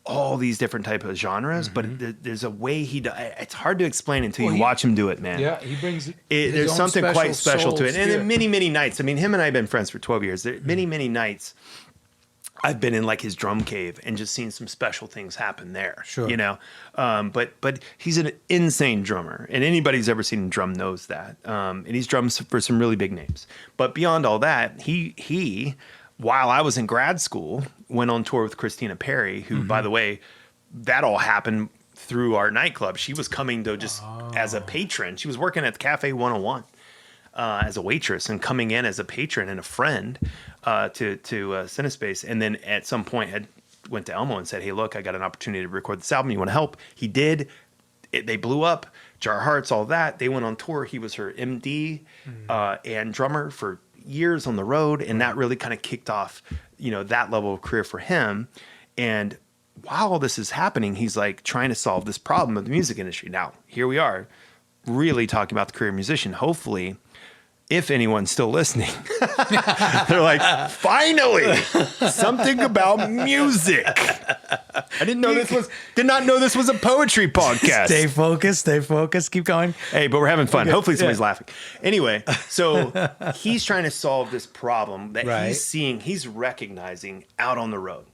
Speaker 3: all these different types of genres, but there's a way it's hard to explain until you watch him do it, man.
Speaker 2: Yeah, he brings
Speaker 3: there's something quite special to it. And then many nights, him and I have been friends for 12 years. There many nights I've been in like his drum cave and just seen some special things happen there. Sure. But he's an insane drummer, and anybody who's ever seen him drum knows that. And he's drummed for some really big names. But beyond all that, he while I was in grad school, went on tour with Christina Perri, who, by the way, that all happened through our nightclub. She was coming to just as a patron. She was working at the Cafe 101 as a waitress and coming in as a patron and a friend to Cinespace. And then at some point had went to Elmo and said, hey, look, I got an opportunity to record this album. You want to help? He did. They blew up. Jar Hearts, all that. They went on tour. He was her MD and drummer for years on the road. And that really kind of kicked off, that level of career for him. And while all this is happening, he's like trying to solve this problem of the music industry. Now, here we are really talking about the career musician. Hopefully, if anyone's still listening, they're like, finally, something about music. I did not know this was a poetry podcast.
Speaker 2: Stay focused, keep going.
Speaker 3: Hey, but we're having fun. Okay. Hopefully somebody's laughing. Anyway, so he's trying to solve this problem that he's seeing, he's recognizing out on the road,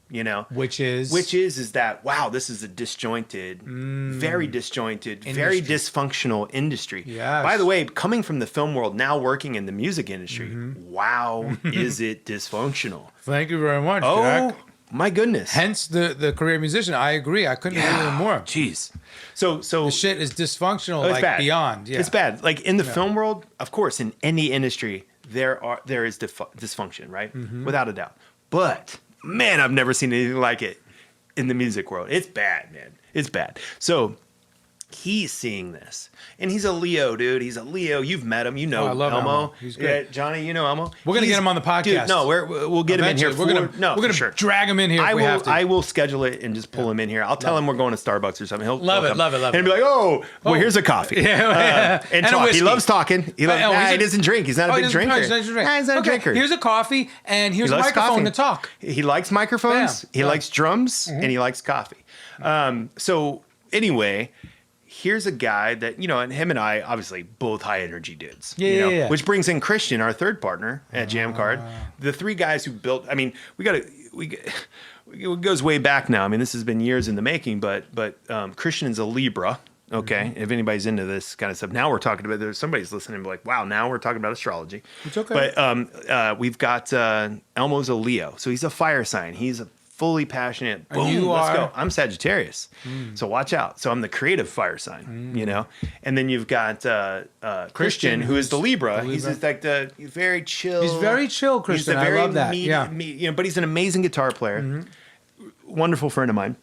Speaker 2: Which is
Speaker 3: that, wow, this is a disjointed, very disjointed, very dysfunctional industry.
Speaker 2: Yes.
Speaker 3: By the way, coming from the film world, now working in the music industry, wow, is it dysfunctional.
Speaker 2: Thank you very much,
Speaker 3: Oh,
Speaker 2: Jack.
Speaker 3: my goodness.
Speaker 2: Hence the career musician. I agree. I couldn't agree with more.
Speaker 3: Jeez. So
Speaker 2: the shit is dysfunctional, like
Speaker 3: bad.
Speaker 2: Beyond. Yeah.
Speaker 3: It's bad. Like in the film world, of course, in any industry, there is dysfunction, right? Without a doubt. But man, I've never seen anything like it in the music world. It's bad, man. It's bad. So he's seeing this, and he's a Leo, dude. He's a Leo. You've met him,
Speaker 2: I love Elmo. He's great.
Speaker 3: Yeah, Johnny, you know Elmo.
Speaker 2: We're gonna get him on the podcast.
Speaker 3: Dude, no, we'll get
Speaker 2: Eventually.
Speaker 3: him in here.
Speaker 2: We're gonna drag him in here.
Speaker 3: I
Speaker 2: if we have to.
Speaker 3: I will schedule it and just pull him in here. I'll tell him we're going to Starbucks or something. He'll
Speaker 2: love it.
Speaker 3: And he'll be like, oh, well, here's a coffee. And
Speaker 2: a
Speaker 3: talk.
Speaker 2: whiskey.
Speaker 3: He loves talking. He doesn't drink. He's not a big drinker.
Speaker 2: He's
Speaker 3: not a drinker.
Speaker 2: Here's a coffee, and here's a microphone to talk.
Speaker 3: He likes microphones. He likes drums, and he likes coffee. So anyway, here's a guy that, and him and I, obviously both high energy dudes,
Speaker 2: Yeah.
Speaker 3: which brings in Christian, our third partner at Jammcard. The three guys who built, it goes way back now. I mean, this has been years in the making, but Christian is a Libra. Okay. If anybody's into this kind of stuff, now we're talking about, there's somebody's listening and be like, wow, now we're talking about astrology.
Speaker 2: It's okay.
Speaker 3: But we've got Elmo's a Leo. So he's a fire sign. He's a fully passionate. Boom, let's go. I'm Sagittarius. So watch out. So I'm the creative fire sign, And then you've got Christian, who is the Libra. He's just like he's very chill.
Speaker 2: He's very chill, Christian. I love that.
Speaker 3: But he's an amazing guitar player. Wonderful friend of mine.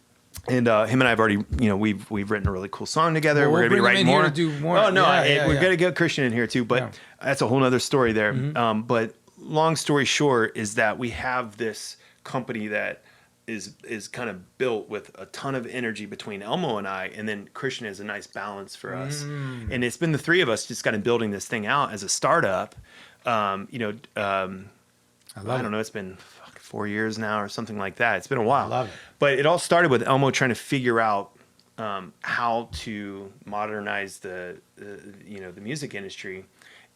Speaker 3: And him and I have already, we've written a really cool song together.
Speaker 2: Well,
Speaker 3: we're going to be writing more.
Speaker 2: Here to do more.
Speaker 3: Oh no, we're going to get Christian in here too. But that's a whole other story there. But long story short is that we have this company that is kind of built with a ton of energy between Elmo and I, and then Christian is a nice balance for us. And it's been the three of us just kind of building this thing out as a startup. I don't know, it's been 4 years now or something like that. It's been a while.
Speaker 2: I love it.
Speaker 3: But it all started with Elmo trying to figure out how to modernize the music industry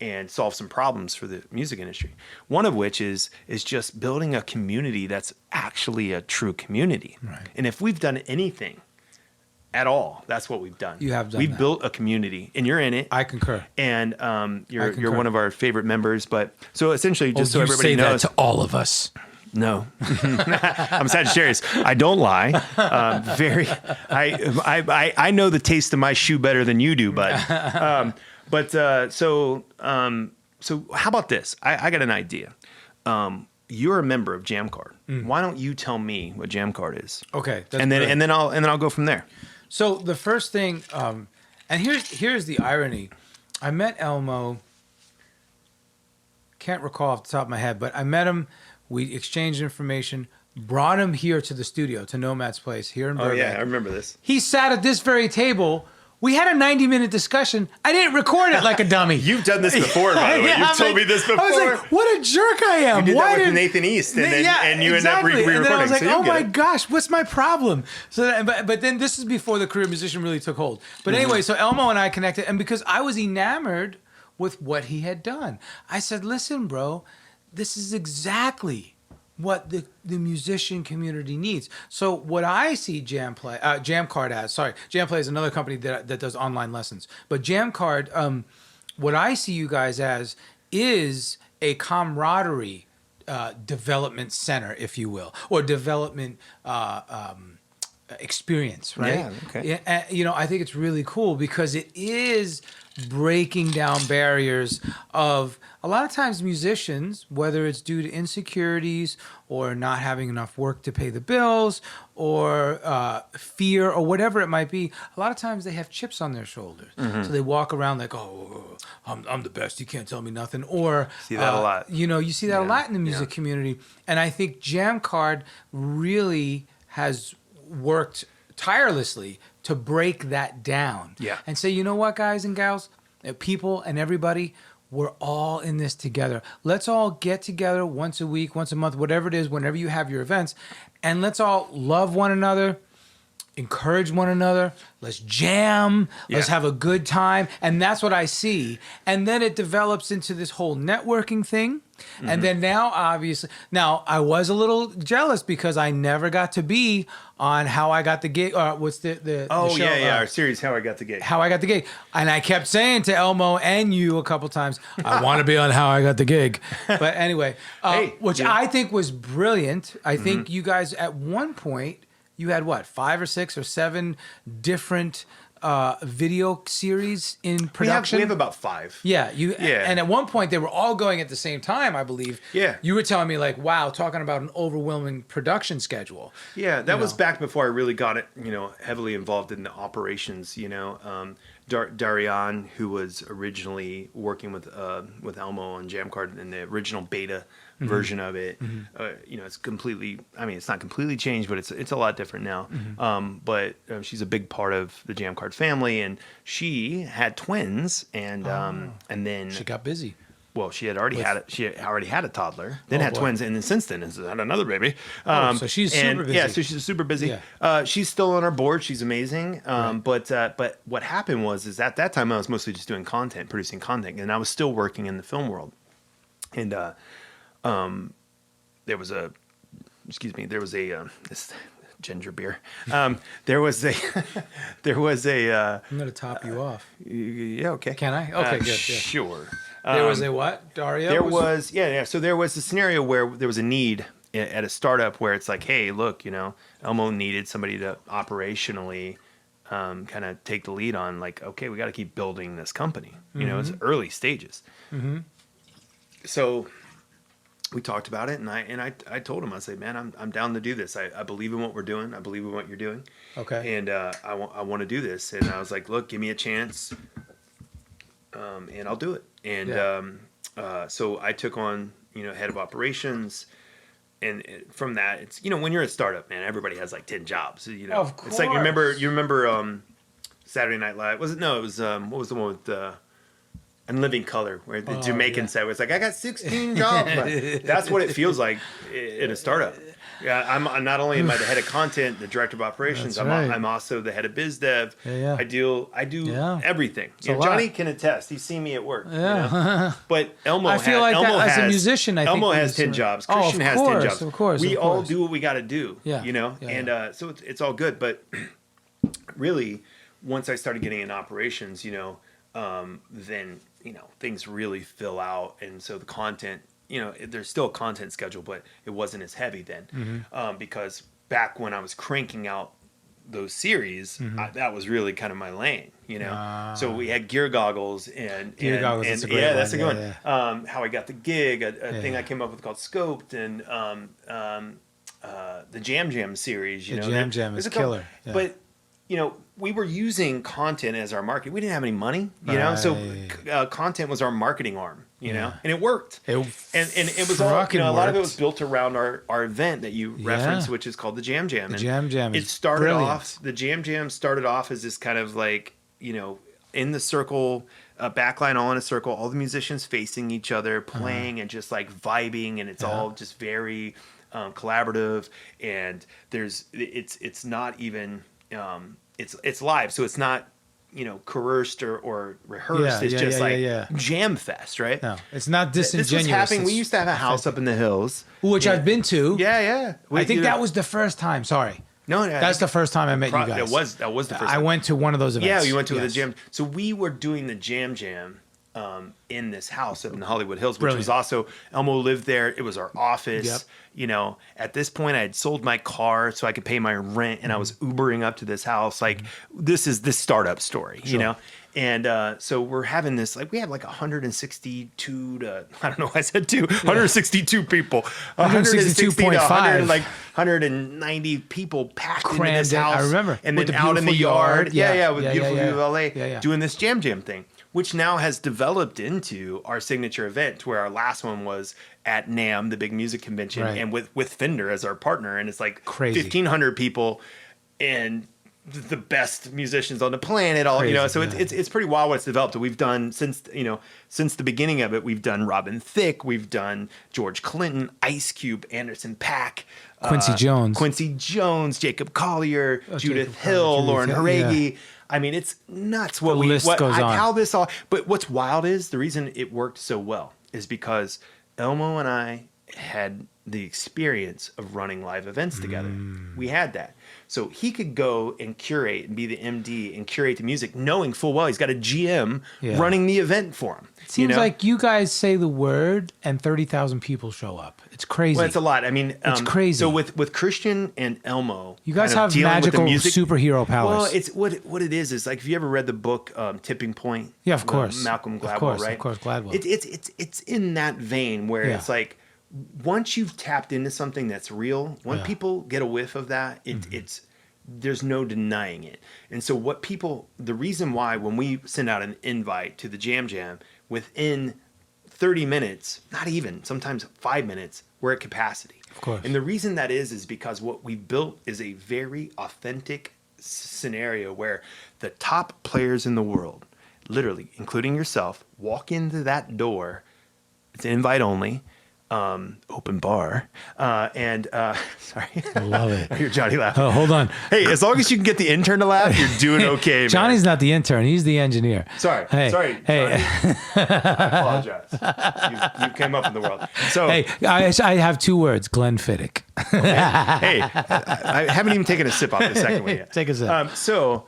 Speaker 3: and solve some problems for the music industry. One of which is just building a community that's actually a true community.
Speaker 2: Right.
Speaker 3: And if we've done anything at all, that's what we've done.
Speaker 2: You have done
Speaker 3: We've
Speaker 2: that.
Speaker 3: built a community, and you're in it.
Speaker 2: I concur.
Speaker 3: And you're one of our favorite members. But so essentially, just so
Speaker 2: you
Speaker 3: everybody
Speaker 2: say
Speaker 3: knows,
Speaker 2: that to all of us.
Speaker 3: no, I'm Sagittarius. I don't lie. I know the taste of my shoe better than you do, bud. So how about this? I got an idea. You're a member of Jammcard. Why don't you tell me what Jammcard is?
Speaker 2: Okay,
Speaker 3: and then I'll go from there.
Speaker 2: So the first thing, and here's the irony. I met Elmo. Can't recall off the top of my head, but I met him. We exchanged information. Brought him here to the studio, to Nomad's place here in Burbank.
Speaker 3: Oh yeah, I remember this.
Speaker 2: He sat at this very table. We had a 90-minute discussion. I didn't record it like a dummy.
Speaker 3: You've done this before, by the way. You've told me this before.
Speaker 2: I was like, what a jerk I am.
Speaker 3: You did that with Nathan East, and you ended up re-recording.
Speaker 2: And then I was like,
Speaker 3: so
Speaker 2: oh my gosh, what's my problem? So, but then this is before the career musician really took hold. But anyway, so Elmo and I connected, and because I was enamored with what he had done, I said, listen, bro, this is exactly what the musician community needs. So what I see Jammcard as, Jamplay is another company that does online lessons. But Jammcard, what I see you guys as is a camaraderie development center, if you will, or development experience, right?
Speaker 3: Yeah, okay.
Speaker 2: Yeah, you know, I think it's really cool because it is breaking down barriers of a lot of times musicians, whether it's due to insecurities or not having enough work to pay the bills or fear or whatever it might be, a lot of times they have chips on their shoulders. So they walk around like, oh, I'm the best. You can't tell me nothing. Or
Speaker 3: See that a lot.
Speaker 2: You know, you see that a lot in the music community. And I think Jammcard really has worked tirelessly to break that down.
Speaker 3: Yeah.
Speaker 2: And say, you know what, guys and gals, people and everybody, we're all in this together. Let's all get together once a week, once a month, whatever it is, whenever you have your events, and let's all love one another, encourage one another. Let's jam. Let's have a good time. And that's what I see. And then it develops into this whole networking thing. And then now, obviously, I was a little jealous because I never got to be on How I Got the Gig. What's the show?
Speaker 3: Our series, How I Got the Gig.
Speaker 2: How I Got the Gig. And I kept saying to Elmo and you a couple times, I want to be on How I Got the Gig. But anyway, which I think was brilliant. I think you guys at one point, you had what, 5 or 6 or 7 different video series in production?
Speaker 3: We have about 5.
Speaker 2: Yeah, and at one point they were all going at the same time, I believe.
Speaker 3: Yeah.
Speaker 2: You were telling me like, wow, talking about an overwhelming production schedule.
Speaker 3: Yeah, that was back before I really got it, heavily involved in the operations, Darian, who was originally working with Elmo on Jammcard in the original beta version of it. It's completely, it's not completely changed, but it's a lot different now. But she's a big part of the Jammcard family, and she had twins, and then
Speaker 2: she got busy.
Speaker 3: Well, she had already had it. She had already had a toddler, then had twins, and then since then has had another baby.
Speaker 2: So she's super busy.
Speaker 3: Yeah, so she's super busy.
Speaker 2: Yeah.
Speaker 3: She's still on our board. She's amazing. But what happened was at that time I was mostly just doing content, producing content, and I was still working in the film world. And there was a this ginger beer. There was a
Speaker 2: I'm gonna top you off.
Speaker 3: Yeah, okay.
Speaker 2: Can I? Okay, good. Yeah.
Speaker 3: Sure.
Speaker 2: There was a what, Dario?
Speaker 3: There was So there was a scenario where there was a need at a startup where it's like, hey, look, Elmo needed somebody to operationally kind of take the lead on, like, okay, we got to keep building this company. It's early stages. So we talked about it, and I told him, I said, man, I'm down to do this. I believe in what we're doing. I believe in what you're doing.
Speaker 2: Okay.
Speaker 3: And I want to do this. And I was like, look, give me a chance, and I'll do it. And so I took on, head of operations. And from that, it's, when you're a startup, man, everybody has like 10 jobs.
Speaker 2: Of course.
Speaker 3: It's like, you remember Saturday Night Live? What was the one with In Living Color, where the Jamaican said, it's like, I got 16 jobs. That's what it feels like in a startup. Yeah, I'm not only am I the head of content, the director of operations, I'm also the head of biz dev. I do everything. Johnny can attest. He's seen me at work.
Speaker 2: Yeah.
Speaker 3: But Elmo
Speaker 2: I feel like
Speaker 3: Elmo
Speaker 2: that,
Speaker 3: has,
Speaker 2: as a musician,
Speaker 3: Elmo has 10 jobs. Christian has 10 jobs.
Speaker 2: Of course.
Speaker 3: We all do what we got to do.
Speaker 2: Yeah.
Speaker 3: And so it's all good. But really, once I started getting in operations, then things really fill out, and so the content, there's still a content schedule, but it wasn't as heavy then, because back when I was cranking out those series, that was really kind of my lane, So we had Gear Goggles and
Speaker 2: that's a great one.
Speaker 3: That's a good one. How I Got the Gig, a thing I came up with called Scoped, and the Jam series.
Speaker 2: The Jam is killer. Yeah.
Speaker 3: But we were using content as our market. We didn't have any money, so content was our marketing arm, and it worked. And it was all, a lot of it was built around our event that you referenced, which is called the Jam.
Speaker 2: The Jam
Speaker 3: it started off, the Jam started off as this kind of like, in the circle, backline all in a circle, all the musicians facing each other, playing and just like vibing, and it's all just very collaborative, and it's not even it's live, so it's not coerced or rehearsed. It's just jam fest, right?
Speaker 2: No, it's not disingenuous.
Speaker 3: This was happening. We used to have a house up in the hills,
Speaker 2: which I've been to.
Speaker 3: Yeah.
Speaker 2: I think that was the first time. Sorry.
Speaker 3: No,
Speaker 2: that's the first time I met you guys.
Speaker 3: That was the first time.
Speaker 2: I went to one of those events.
Speaker 3: Yeah, you went to the Jam. So we were doing the Jam in this house up in the Hollywood Hills, which was also, Elmo lived there. It was our office.
Speaker 2: Yep.
Speaker 3: You know, at this point I had sold my car so I could pay my rent, and I was Ubering up to this house. Like, this is this startup story, you know? And so we're having this, like, we have like 162 to, I don't know why I said 162 people.
Speaker 2: 162.5.
Speaker 3: Like 190 people packed
Speaker 2: Crammed
Speaker 3: into this
Speaker 2: in.
Speaker 3: house.
Speaker 2: I remember.
Speaker 3: And
Speaker 2: With
Speaker 3: then
Speaker 2: the
Speaker 3: out in the
Speaker 2: beautiful
Speaker 3: yard.
Speaker 2: yard.
Speaker 3: With beautiful view of LA.
Speaker 2: Yeah.
Speaker 3: Doing this jam thing, which now has developed into our signature event, where our last one was at NAMM, the big music convention, and with Fender as our partner. And it's like
Speaker 2: crazy.
Speaker 3: 1,500 people and the best musicians on the planet, all, you know, so it's pretty wild what's developed. We've done since the beginning of it, we've done Robin Thicke, we've done George Clinton, Ice Cube, Anderson .Paak,
Speaker 2: Quincy Jones,
Speaker 3: Jacob Collier, Judith
Speaker 2: Collier,
Speaker 3: Hill,
Speaker 2: Judith
Speaker 3: Lauren
Speaker 2: Hill,
Speaker 3: Haregi. I mean, it's nuts what how this all. But what's wild is the reason it worked so well is because Elmo and I had the experience of running live events together. We had that. So he could go and curate and be the MD and curate the music, knowing full well he's got a GM running the event for him.
Speaker 2: It seems like you guys say the word and 30,000 people show up. It's crazy.
Speaker 3: Well, it's a lot. I mean,
Speaker 2: it's crazy.
Speaker 3: So with Christian and Elmo,
Speaker 2: you guys have magical superhero powers.
Speaker 3: Well, it's what it is like, if you ever read the book Tipping Point?
Speaker 2: Yeah, of course.
Speaker 3: Malcolm Gladwell, right?
Speaker 2: Of course, Gladwell.
Speaker 3: It's in that vein where it's like, once you've tapped into something that's real, when people get a whiff of that, it's there's no denying it. And so the reason why when we send out an invite to the Jam, within 30 minutes, not even, sometimes 5 minutes, we're at capacity.
Speaker 2: Of course.
Speaker 3: And the reason that is because what we've built is a very authentic scenario where the top players in the world, literally, including yourself, walk into that door. It's invite only. Open bar, and sorry,
Speaker 2: I love it.
Speaker 3: I hear Johnny laughing.
Speaker 2: Oh, hold on.
Speaker 3: Hey, as long as you can get the intern to laugh, you're doing okay, man.
Speaker 2: Johnny's not the intern; he's the engineer.
Speaker 3: Sorry,
Speaker 2: hey.
Speaker 3: I apologize. You came up in the world. So,
Speaker 2: hey, I have 2 words: Glenn Fiddick.
Speaker 3: Hey, I haven't even taken a sip off the second one yet.
Speaker 2: Take a sip.
Speaker 3: So,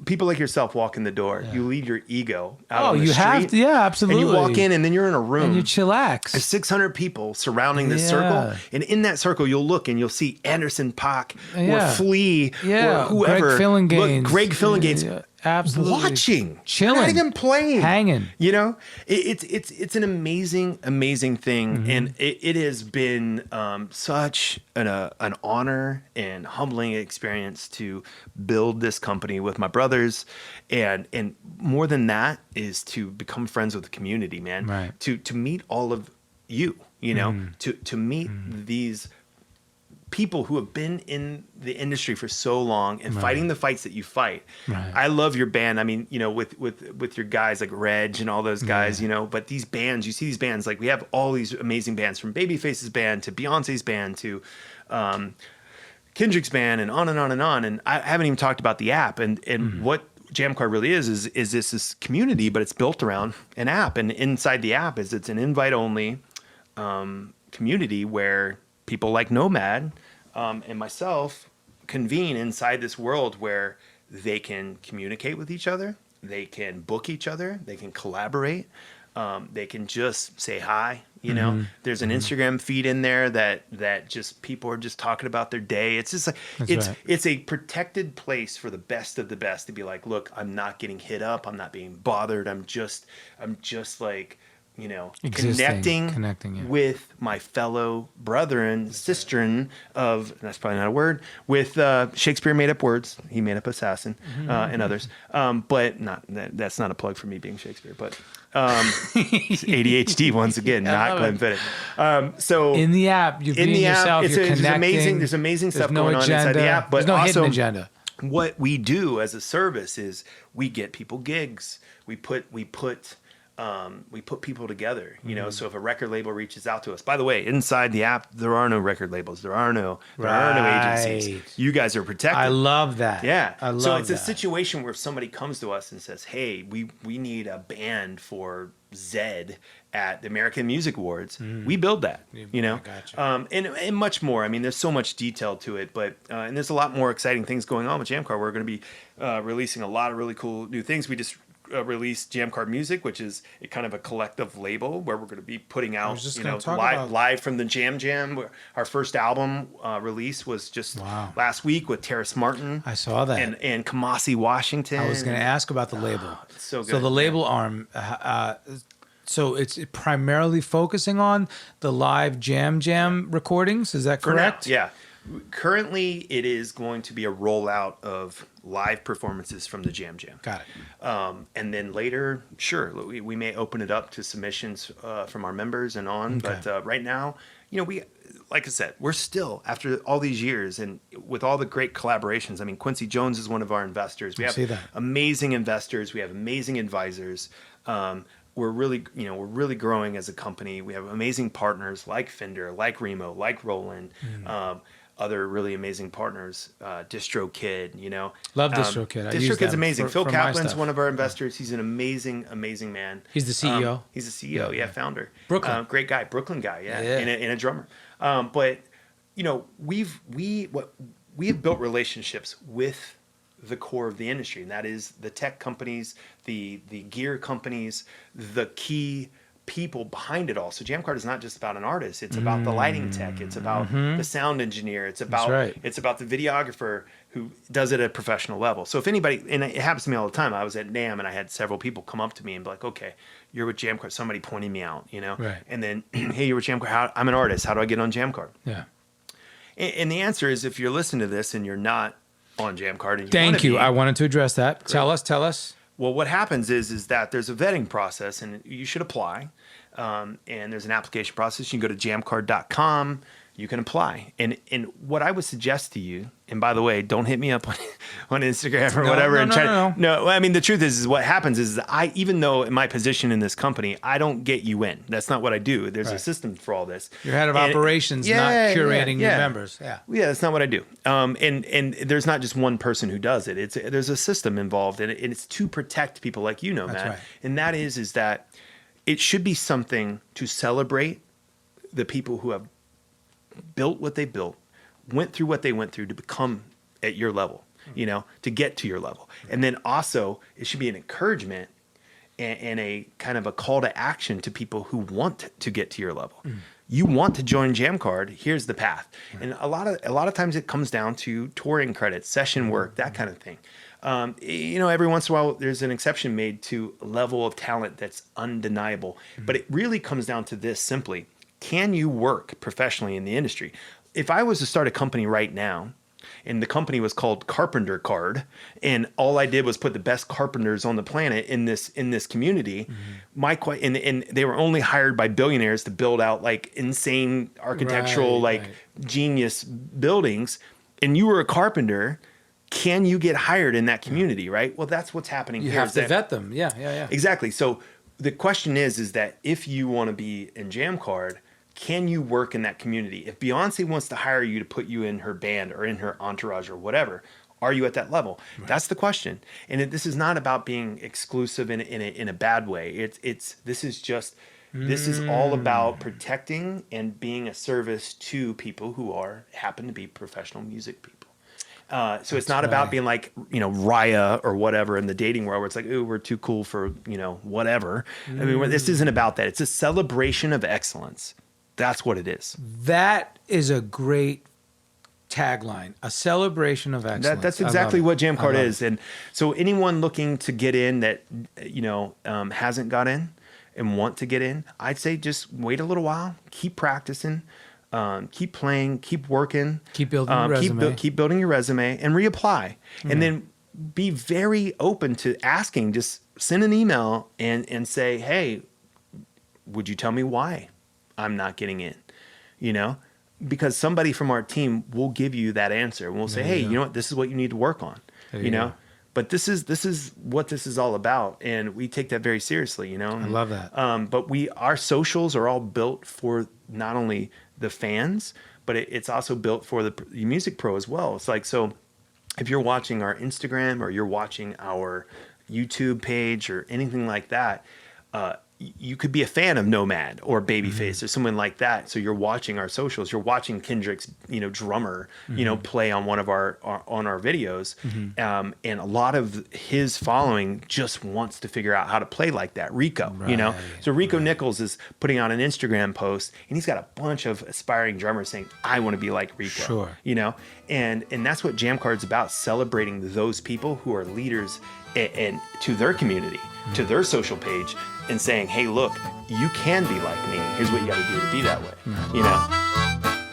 Speaker 3: people like yourself walk in the door. You leave your ego out on the street.
Speaker 2: Have to, absolutely.
Speaker 3: And you walk in, and then you're in a room.
Speaker 2: And you chillax.
Speaker 3: There's 600 people surrounding this circle. And in that circle, you'll look, and you'll see Anderson .Paak or Flea or whoever.
Speaker 2: Greg Fillinganes. Absolutely.
Speaker 3: Watching.
Speaker 2: Chilling.
Speaker 3: Not even playing.
Speaker 2: Hanging.
Speaker 3: You know? It's an amazing, amazing thing. And it has been such an honor and humbling experience to build this company with my brothers. And more than that is to become friends with the community, man.
Speaker 2: Right.
Speaker 3: To meet all of you, you know? To meet these people who have been in the industry for so long and fighting the fights that you fight.
Speaker 2: Right.
Speaker 3: I love your band. I mean, you know, with your guys like Reg and all those guys, you know, but these bands, you see these bands, like we have all these amazing bands, from Babyface's band to Beyonce's band to Kendrick's band, and on and on and on. And I haven't even talked about the app and what Jammcard really is this community, but it's built around an app. And inside the app it's an invite only community where people like Nomad and myself convene inside this world where they can communicate with each other, they can book each other, they can collaborate, they can just say hi. You know, there's an Instagram feed in there that just people are just talking about their day. It's just like it's a protected place for the best of the best to be like, look, I'm not getting hit up, I'm not being bothered, I'm just like, you know, connecting with my fellow brethren, sistren of, that's probably not a word, with Shakespeare made up words. He made up assassin and others. But that's not a plug for me being Shakespeare, but ADHD once again, not Glenn Fiddick. So
Speaker 2: in the app, you're being yourself, you're connecting.
Speaker 3: There's amazing stuff going on inside the app. But
Speaker 2: there's no
Speaker 3: also,
Speaker 2: hidden agenda.
Speaker 3: What we do as a service is we get people gigs. We put people together, you know. So if a record label reaches out to us, by the way, inside the app, there are no record labels, there are no agencies. You guys are protected.
Speaker 2: I love that.
Speaker 3: Yeah.
Speaker 2: I love
Speaker 3: so it's
Speaker 2: that.
Speaker 3: a situation where if somebody comes to us and says, "Hey, we need a band for Zed at the American Music Awards," we build that. You know,
Speaker 2: gotcha.
Speaker 3: And much more. I mean, there's so much detail to it, but and there's a lot more exciting things going on with Jammcard. We're going to be releasing a lot of really cool new things. We just released Jammcard Music, which is a kind of a collective label where we're going to be putting out, live from the Jam. Our first album release was just last week with Terrace Martin.
Speaker 2: I saw that.
Speaker 3: And Kamasi Washington.
Speaker 2: I was going to ask about the label.
Speaker 3: It's so good.
Speaker 2: So the label arm, so it's primarily focusing on the live jam recordings. Is that correct?
Speaker 3: Yeah. Currently, it is going to be a rollout of live performances from the Jam.
Speaker 2: Got
Speaker 3: it. And then later, sure, we may open it up to submissions from our members and on. Okay. But right now, we, like I said, we're still, after all these years and with all the great collaborations, I mean, Quincy Jones is one of our investors. We have amazing investors. We have amazing advisors. We're really growing as a company. We have amazing partners like Fender, like Remo, like Roland. Other really amazing partners, DistroKid,
Speaker 2: Love DistroKid.
Speaker 3: DistroKid's amazing. Phil Kaplan's one of our investors. He's an amazing
Speaker 2: man. He's the CEO.
Speaker 3: He's the CEO, founder.
Speaker 2: Brooklyn.
Speaker 3: Great guy. Brooklyn guy, and a drummer. But, we have built relationships with the core of the industry, and that is the tech companies, the gear companies, the key people behind it all. So Jammcard is not just about an artist. It's about the lighting tech. It's about the sound engineer. It's about it's about the videographer who does it at a professional level. So if anybody, and it happens to me all the time, I was at NAMM and I had several people come up to me and be like, okay, you're with Jammcard. Somebody pointing me out,
Speaker 2: Right.
Speaker 3: And then, hey, you're with Jammcard. I'm an artist. How do I get on Jammcard?
Speaker 2: Yeah.
Speaker 3: And the answer is, if you're listening to this and you're not on Jammcard, and
Speaker 2: Thank you. I wanted to address that. Great. Tell us.
Speaker 3: Well, what happens is that there's a vetting process, and you should apply. And there's an application process. You can go to jammcard.com. You can apply. And what I would suggest to you, and by the way, don't hit me up on Instagram or whatever. No. I mean, the truth is what happens is that even though in my position in this company, I don't get you in. That's not what I do. There's a system for all this.
Speaker 2: You're head of operations, not curating your members. Yeah,
Speaker 3: that's not what I do. And there's not just one person who does it. There's a system involved, and it's to protect people like Matt.
Speaker 2: Right.
Speaker 3: And that is that it should be something to celebrate the people who have built what they built, went through what they went through to become at your level, to get to your level. And then also it should be an encouragement and a kind of a call to action to people who want to get to your level. You want to join Jammcard, here's the path. And a lot of times it comes down to touring credits, session work, that kind of thing. Every once in a while there's an exception made to a level of talent that's undeniable. But it really comes down to this simply. Can you work professionally in the industry? If I was to start a company right now, and the company was called Carpenter Card, and all I did was put the best carpenters on the planet in this community, and they were only hired by billionaires to build out like insane architectural genius buildings, and you were a carpenter, can you get hired in that community, right? Well, that's what's happening here.
Speaker 2: You have to vet them. Yeah.
Speaker 3: Exactly. So the question is that if you want to be in Jammcard, can you work in that community? If Beyonce wants to hire you to put you in her band or in her entourage or whatever, are you at that level? Right. That's the question. And this is not about being exclusive in a bad way. This is all about protecting and being a service to people who happen to be professional music people. So it's not about being like, Raya or whatever in the dating world where it's like, ooh, we're too cool for, whatever. I mean, this isn't about that. It's a celebration of excellence. That's what it is.
Speaker 2: That is a great tagline, a celebration of excellence.
Speaker 3: That's exactly what Jammcard is. And so anyone looking to get in that, hasn't got in and want to get in, I'd say just wait a little while, keep practicing. Keep playing, keep working,
Speaker 2: keep building your resume,
Speaker 3: keep building your resume, and reapply. And then be very open to asking. Just send an email and say, "Hey, would you tell me why I'm not getting in?" Because somebody from our team will give you that answer. We'll say, "Hey, you know what? This is what you need to work on." But this is what this is all about, and we take that very seriously. I
Speaker 2: love that.
Speaker 3: But our socials are all built for not only the fans, but it's also built for the music pro as well. It's like, so if you're watching our Instagram or you're watching our YouTube page or anything like that, you could be a fan of Nomad or Babyface or someone like that. So you're watching our socials, you're watching Kendrick's, drummer, play on one of our videos. And a lot of his following just wants to figure out how to play like that. Rico, So Rico Nichols is putting out an Instagram post and he's got a bunch of aspiring drummers saying, I want to be like Rico, and that's what Jammcard's about, celebrating those people who are leaders and to their community, to their social page, and saying, hey, look, you can be like me. Here's what you got to do to be that way.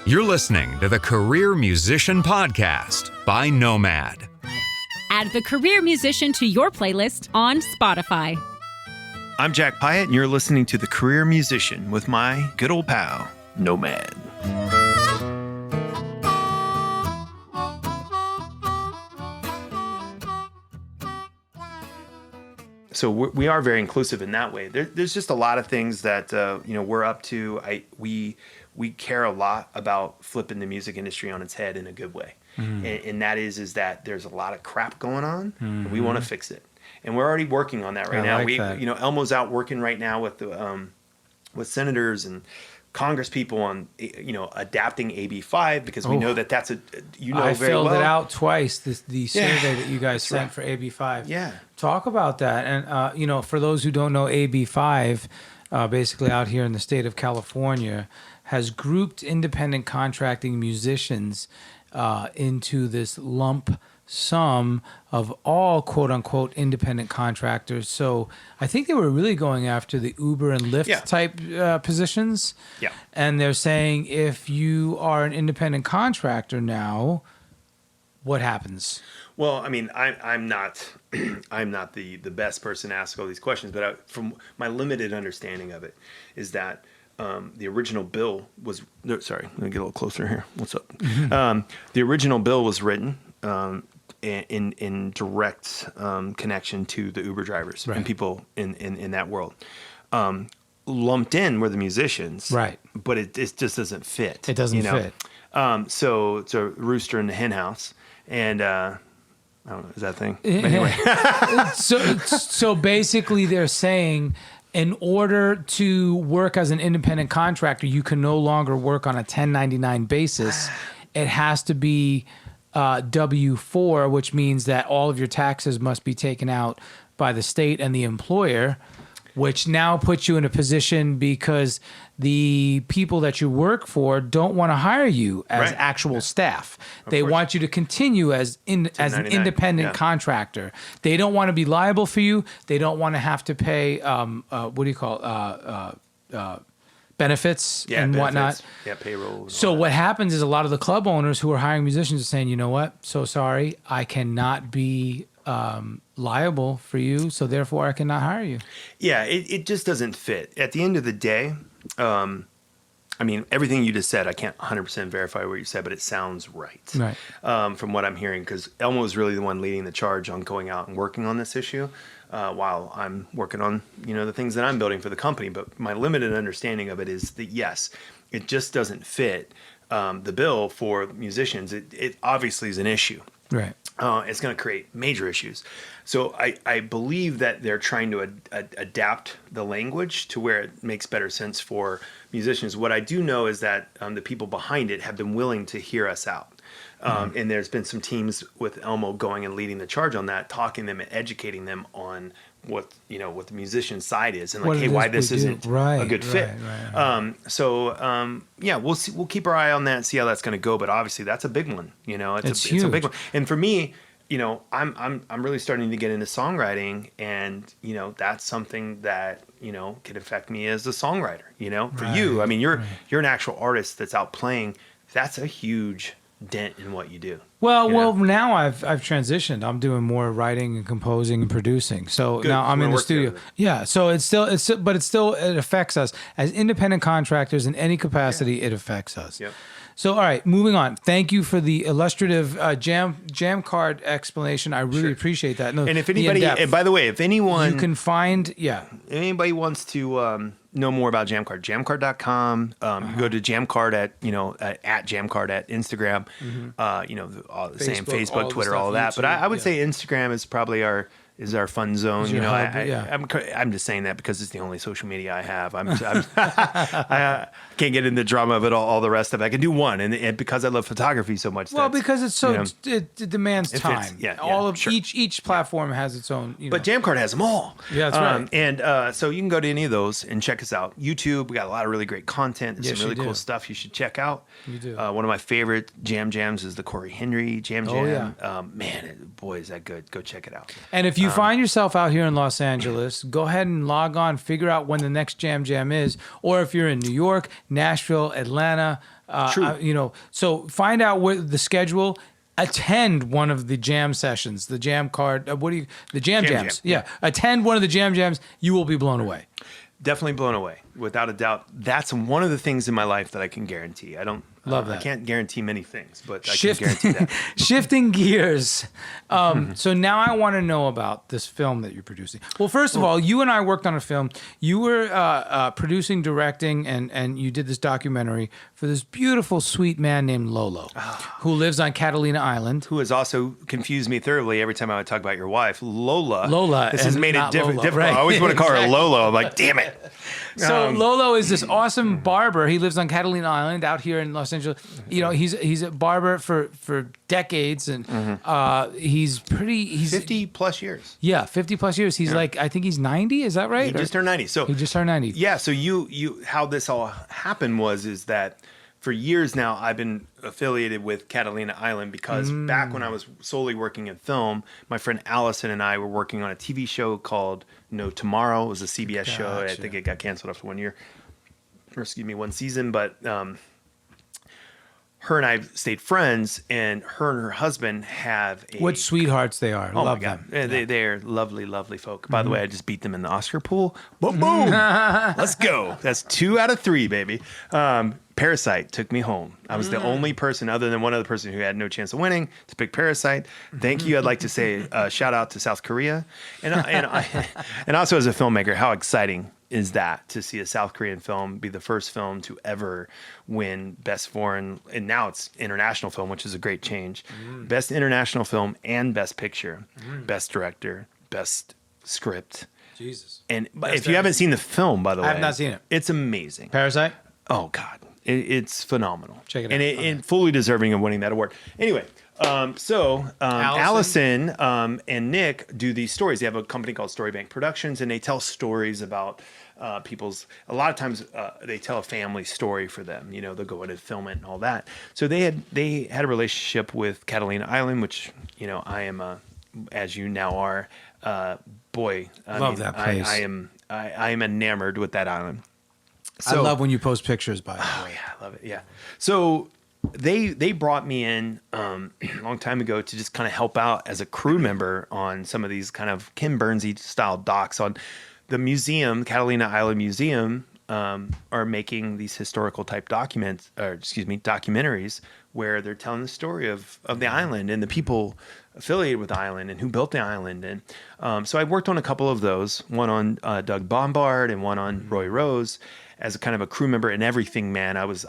Speaker 1: You're listening to the Career Musician Podcast by Nomad.
Speaker 4: Add the Career Musician to your playlist on Spotify.
Speaker 3: I'm Jack Piatt, and you're listening to the Career Musician with my good old pal, Nomad. So we are very inclusive in that way. There's just a lot of things that we're up to. We care a lot about flipping the music industry on its head in a good way, and that is that there's a lot of crap going on, and we want to fix it, and we're already working on that right now. Elmo's out working right now with senators and Congress people on adapting AB5 because we know that's a
Speaker 2: I filled it out twice. The survey that you guys sent for AB5.
Speaker 3: Yeah,
Speaker 2: talk about that. And for those who don't know, AB5, basically out here in the state of California, has grouped independent contracting musicians into this lump sum of all quote unquote independent contractors. So I think they were really going after the Uber and Lyft type positions.
Speaker 3: Yeah.
Speaker 2: And they're saying if you are an independent contractor now, what happens?
Speaker 3: Well, I mean, I'm not the best person to ask all these questions, but from my limited understanding of it is that the original bill was sorry, let me get a little closer here. What's up? The original bill was written in direct connection to the Uber drivers and people in that world. Lumped in were the musicians,
Speaker 2: right? But
Speaker 3: it just doesn't fit.
Speaker 2: It doesn't fit.
Speaker 3: So it's a rooster in the hen house, and I don't know, is that a thing? Anyway,
Speaker 2: so basically, they're saying, in order to work as an independent contractor, you can no longer work on a 1099 basis. It has to be W-4, which means that all of your taxes must be taken out by the state and the employer, which now puts you in a position because the people that you work for don't want to hire you as actual staff. They want you to continue as an independent contractor. They don't want to be liable for you. They don't want to have to pay benefits and whatnot.
Speaker 3: Yeah, payroll.
Speaker 2: So what happens is a lot of the club owners who are hiring musicians are saying, you know what? So sorry, I cannot be liable for you, so therefore I cannot hire you.
Speaker 3: Yeah, it just doesn't fit. At the end of the day, I mean, everything you just said, I can't 100% verify what you said, but it sounds right. From what I'm hearing, because Elmo is really the one leading the charge on going out and working on this issue. While I'm working on, the things that I'm building for the company. But my limited understanding of it is that, yes, it just doesn't fit the bill for musicians. It obviously is an issue.
Speaker 2: Right.
Speaker 3: It's going to create major issues. So I believe that they're trying to adapt the language to where it makes better sense for musicians. What I do know is that the people behind it have been willing to hear us out. And there's been some teams with Elmo going and leading the charge on that, talking to them and educating them on what the musician side is and why this isn't a good fit. We'll see. We'll keep our eye on that and see how that's going to go. But obviously, that's a big one. It's a big one. And for me, I'm really starting to get into songwriting, and that's something that can affect me as a songwriter. For you, I mean, you're an actual artist that's out playing. That's a huge dent in what you do.
Speaker 2: Well, now I've transitioned. I'm doing more writing and composing and producing. So now I'm in the studio.
Speaker 3: Together.
Speaker 2: Yeah. So it affects us as independent contractors in any capacity. It affects us.
Speaker 3: Yep.
Speaker 2: So, all right, moving on. Thank you for the illustrative Jammcard explanation. I really appreciate that. No,
Speaker 3: and if anybody, and by the way, if anyone,
Speaker 2: you can find,
Speaker 3: anybody wants to know more about Jammcard, jammcard.com. You go to Jammcard at Jammcard at Instagram. All the same Facebook, Twitter, all of that. But I would say Instagram is probably our is our fun zone.
Speaker 2: Your
Speaker 3: You know,
Speaker 2: hub,
Speaker 3: I'm just saying that because it's the only social media I have. I can't get into the drama of it all the rest of it. I can do one, and because I love photography so much.
Speaker 2: Well, because it's so,
Speaker 3: you know,
Speaker 2: it demands time. All of each platform has its own. You know.
Speaker 3: But Jammcard has them all.
Speaker 2: Yeah, that's right.
Speaker 3: And so you can go to any of those and check us out. YouTube, we got a lot of really great content. There's some really cool stuff you should check out.
Speaker 2: You do.
Speaker 3: One of my favorite jams is the Corey Henry Jam.
Speaker 2: Oh, yeah.
Speaker 3: Man, boy, is that good. Go check it out.
Speaker 2: And if you find yourself out here in Los Angeles, go ahead and log on, figure out when the next Jam is. Or if you're in New York, Nashville, Atlanta, you know, so find out what the schedule. Attend one of the jam sessions, the Jammcard. The jams? Yeah. Attend one of the jams. You will be blown away.
Speaker 3: Definitely blown away, without a doubt. That's one of the things in my life that I can guarantee. I don't
Speaker 2: love that.
Speaker 3: I can't guarantee many things, but I can guarantee that.
Speaker 2: Shifting gears. So now I want to know about this film that you're producing. Well, first of all, you and I worked on a film. You were producing, directing, and you did this documentary for this beautiful, sweet man named Lolo, who lives on Catalina Island.
Speaker 3: Who has also confused me thoroughly every time I would talk about your wife, Lola. This has made it difficult. Right? I always want to call her Lolo. I'm like, damn it.
Speaker 2: So Lolo is this awesome barber. He lives on Catalina Island out here in Los Angeles. You know, he's a barber for decades, and he's
Speaker 3: 50 plus years.
Speaker 2: Yeah, 50 plus years. He's like, I think he's 90. Is that right?
Speaker 3: He just turned 90. So
Speaker 2: he just turned 90.
Speaker 3: Yeah. So you how this all happened is that for years now I've been affiliated with Catalina Island because back when I was solely working in film, my friend Allison and I were working on a TV show called No Tomorrow. It was a CBS show. I think it got canceled after 1 year, or one season. But her and I stayed friends, and her and her husband have a...
Speaker 2: What sweethearts they are.
Speaker 3: Oh,
Speaker 2: love
Speaker 3: my God.
Speaker 2: them.
Speaker 3: They're lovely, lovely folk. By the way, I just beat them in the Oscar pool. Boom, boom. Let's go. That's 2 out of 3, baby. Parasite took me home. I was the only person, other than one other person, who had no chance of winning, to pick Parasite. Thank you. I'd like to say shout out to South Korea. And also as a filmmaker, how exciting is that to see a South Korean film be the first film to ever win Best Foreign, and now it's International Film, which is a great change. Best International Film and Best Picture, Best Director, Best Script.
Speaker 2: Jesus.
Speaker 3: And if you haven't seen the film, by the way,
Speaker 2: I have not seen it.
Speaker 3: It's amazing.
Speaker 2: Parasite?
Speaker 3: Oh, God. It's phenomenal.
Speaker 2: Check it out.
Speaker 3: And fully deserving of winning that award. Anyway, Allison and Nick do these stories. They have a company called Storybank Productions, and they tell stories about people's... A lot of times they tell a family story for them. You know, they'll go in and film it and all that. So they had a relationship with Catalina Island, which, you know, I am, as you now are, boy.
Speaker 2: Love that place.
Speaker 3: I am enamored with that island.
Speaker 2: So, I love when you post pictures, by the way.
Speaker 3: Oh, yeah, I love it, yeah. So they brought me in a long time ago to just kind of help out as a crew member on some of these kind of Ken Burnsy style docs on the museum, Catalina Island Museum, are making these historical type documentaries where they're telling the story of the island and the people affiliated with the island and who built the island. And so I worked on a couple of those, one on Doug Bombard and one on Roy Rose, as a kind of a crew member and everything, man. I was,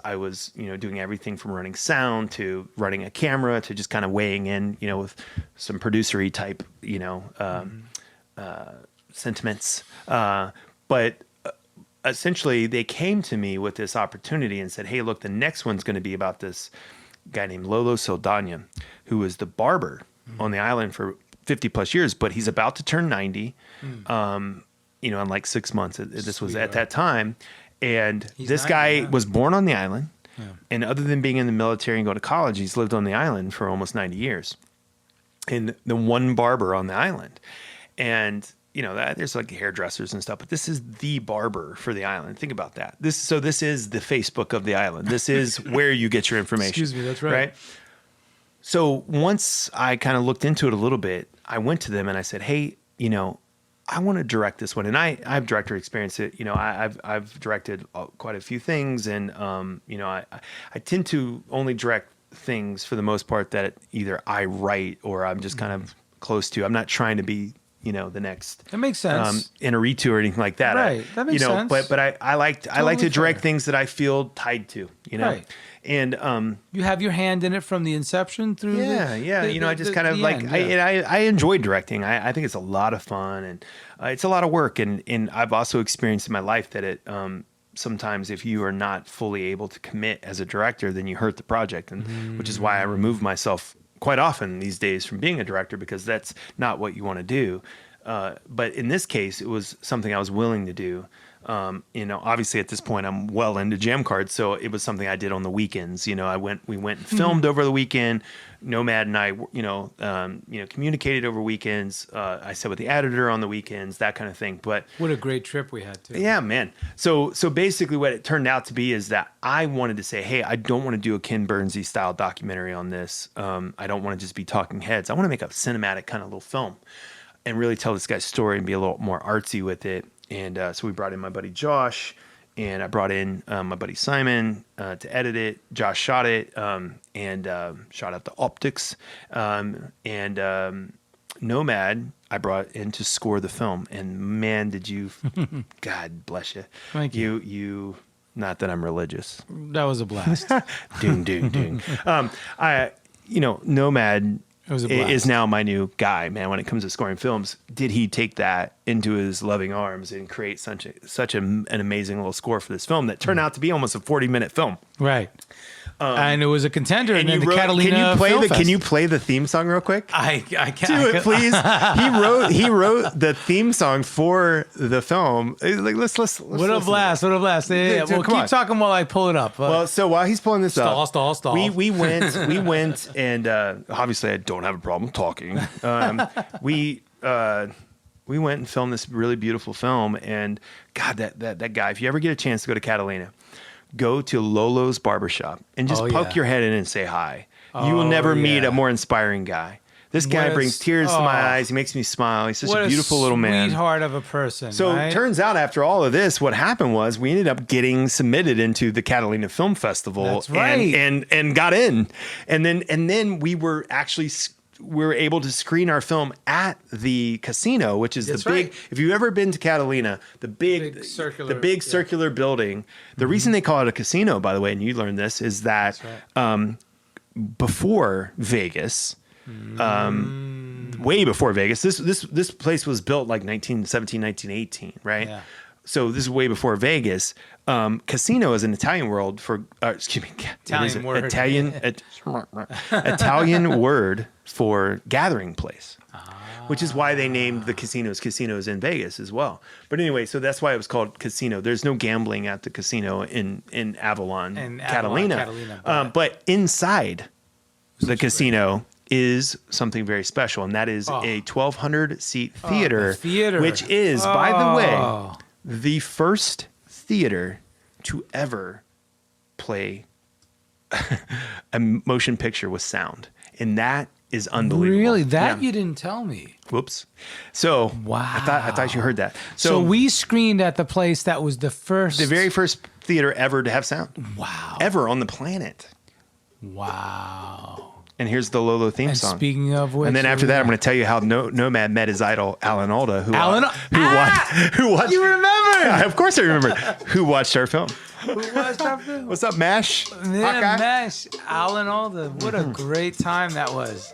Speaker 3: you know, doing everything from running sound to running a camera to just kind of weighing in, you know, with some producery type, you know, sentiments. But essentially they came to me with this opportunity and said, hey, look, the next one's going to be about this guy named Lolo Saldana, who was the barber on the island for 50 plus years, but he's about to turn 90, you know, in like 6 months. This was at that time. And this guy was born on the island. Yeah. And other than being in the military and going to college, he's lived on the island for almost 90 years. And the one barber on the island. And, you know, there's like hairdressers and stuff, but this is the barber for the island. Think about that. This is the Facebook of the island. This is where you get your information.
Speaker 2: Excuse me, that's right.
Speaker 3: So once I kind of looked into it a little bit, I went to them and I said, hey, you know, I want to direct this one. And I have director experience. You know, I've directed quite a few things. And, you know, I tend to only direct things for the most part that either I write or I'm just kind of close to. I'm not trying to be, the next.
Speaker 2: That makes sense.
Speaker 3: Inarritu or anything like that.
Speaker 2: Right. That makes sense.
Speaker 3: But I like to direct things that I feel tied to.
Speaker 2: Right.
Speaker 3: And
Speaker 2: you have your hand in it from the inception through.
Speaker 3: I just kind of like I enjoy directing. I think it's a lot of fun, and it's a lot of work. And I've also experienced in my life that it sometimes if you are not fully able to commit as a director, then you hurt the project, and which is why I remove myself quite often these days from being a director, because that's not what you want to do. But in this case, it was something I was willing to do. Obviously at this point I'm well into Jammcard, so it was something I did on the weekends. We went and filmed over the weekend. Nomad and I, communicated over weekends. I sat with the editor on the weekends, that kind of thing. But
Speaker 2: what a great trip we had too.
Speaker 3: Yeah, man. So basically what it turned out to be is that I wanted to say, hey, I don't want to do a Ken Burnsy style documentary on this. I don't want to just be talking heads. I want to make a cinematic kind of little film and really tell this guy's story and be a little more artsy with it. And so we brought in my buddy Josh, and I brought in my buddy Simon to edit it. Josh shot it, and shot out the optics. And Nomad I brought in to score the film. And man, did you, God bless you.
Speaker 2: Thank you.
Speaker 3: You, not that I'm religious.
Speaker 2: That was a blast.
Speaker 3: Doom. Nomad is now my new guy, man, when it comes to scoring films. Did he take that into his loving arms and create such an amazing little score for this film that turned out to be almost a 40-minute film?
Speaker 2: Right. And it was a contender. And then the Catalina
Speaker 3: Can you play the theme song real quick?
Speaker 2: I can't.
Speaker 3: Do it, please. He wrote the theme song for the film. Like, let's
Speaker 2: what a blast! What a blast! Yeah. Well, keep talking while I pull it up.
Speaker 3: Well, so while he's pulling this up,
Speaker 2: stall.
Speaker 3: We went, and obviously I don't have a problem talking. We went and filmed this really beautiful film, and God, that guy. If you ever get a chance to go to Catalina, go to Lolo's Barbershop and just poke your head in and say hi. You will never meet a more inspiring guy. This guy brings tears to my eyes. He makes me smile. He's such a beautiful little man.
Speaker 2: Sweetheart of a person.
Speaker 3: So it turns out after all of this, what happened was we ended up getting submitted into the Catalina Film Festival.
Speaker 2: That's right.
Speaker 3: And got in. And then we were able to screen our film at the casino, which is big. If you've ever been to Catalina, the big circular building. The reason they call it a casino, by the way, and you learned this, is that before Vegas, way before Vegas, this place was built like 1917, 1918, right? Yeah. So this is way before Vegas. Casino is an Italian word for Italian word for gathering place, which is why they named the casinos in Vegas as well. But anyway, so that's why it was called casino. There's no gambling at the casino in Avalon, Catalina. But inside the casino is something very special, and that is a 1,200 seat theater, which is, by the way, the first theater to ever play a motion picture with sound. And that is unbelievable.
Speaker 2: Really? You didn't tell me.
Speaker 3: Whoops. So
Speaker 2: wow.
Speaker 3: I thought you heard that.
Speaker 2: So we screened at the place that was the very first
Speaker 3: theater ever to have sound.
Speaker 2: Wow.
Speaker 3: Ever on the planet.
Speaker 2: Wow.
Speaker 3: And here's the Lolo theme song.
Speaker 2: Speaking of which,
Speaker 3: and then after that, I'm going to tell you how Nomad met his idol Alan Alda, who watched.
Speaker 2: You remember?
Speaker 3: Of course, I remember. Who watched our film?
Speaker 2: Who watched our film?
Speaker 3: What's up, Mash?
Speaker 2: Yeah, Hawkeye? Mash. Alan Alda. What a great time that was.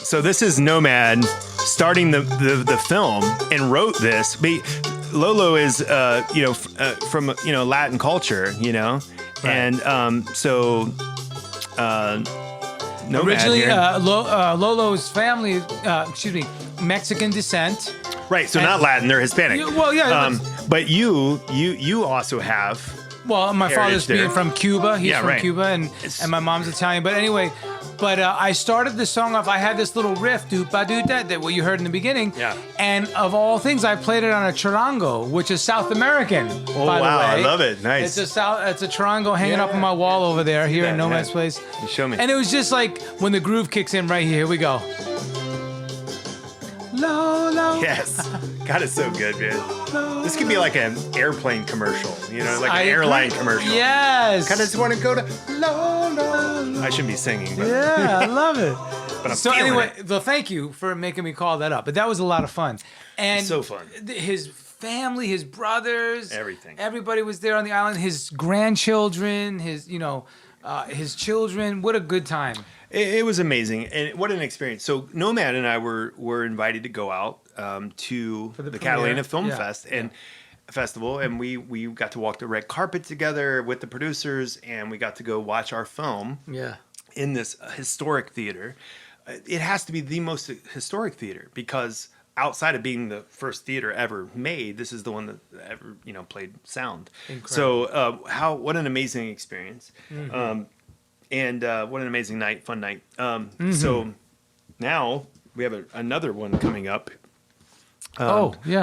Speaker 3: So this is Nomad starting the film and wrote this. Lolo is from Latin culture, Right. And Nomad
Speaker 2: originally Lolo's family, Mexican descent.
Speaker 3: Right, so not Latin, they're Hispanic. But you also have.
Speaker 2: Well, my father's being from Cuba. He's from Cuba, and my mom's Italian. But anyway, I started the song off. I had this little riff, that what you heard in the beginning. Yeah. And of all things, I played it on a charango, which is South American.
Speaker 3: Oh wow, I love it. Nice.
Speaker 2: It's a charango hanging up on my wall over there here in Nomad's place.
Speaker 3: You show me.
Speaker 2: And it was just like when the groove kicks in right here. Here we go. Lolo.
Speaker 3: Yes. God, it's so good, man. This could be like an airplane commercial, like an airline commercial.
Speaker 2: Yes.
Speaker 3: Kind of just want to go to Lolo. I shouldn't be singing, but.
Speaker 2: Yeah, I love it.
Speaker 3: but I'm
Speaker 2: So
Speaker 3: feeling
Speaker 2: anyway,
Speaker 3: it.
Speaker 2: well, thank you for making me call that up. But that was a lot of fun. And
Speaker 3: So fun.
Speaker 2: His family, his brothers,
Speaker 3: Everything.
Speaker 2: Everybody was there on the island. His grandchildren, his children. What a good time.
Speaker 3: It was amazing, and what an experience. So Nomad and I were invited to go out to the
Speaker 2: premiere.
Speaker 3: Catalina Film
Speaker 2: Yeah.
Speaker 3: Festival, and we got to walk the red carpet together with the producers, and we got to go watch our film
Speaker 2: Yeah.
Speaker 3: in this historic theater. It has to be the most historic theater because outside of being the first theater ever made, this is the one that ever played sound.
Speaker 2: Incredible.
Speaker 3: So what an amazing experience. And what an amazing night, fun night. So now we have another one coming up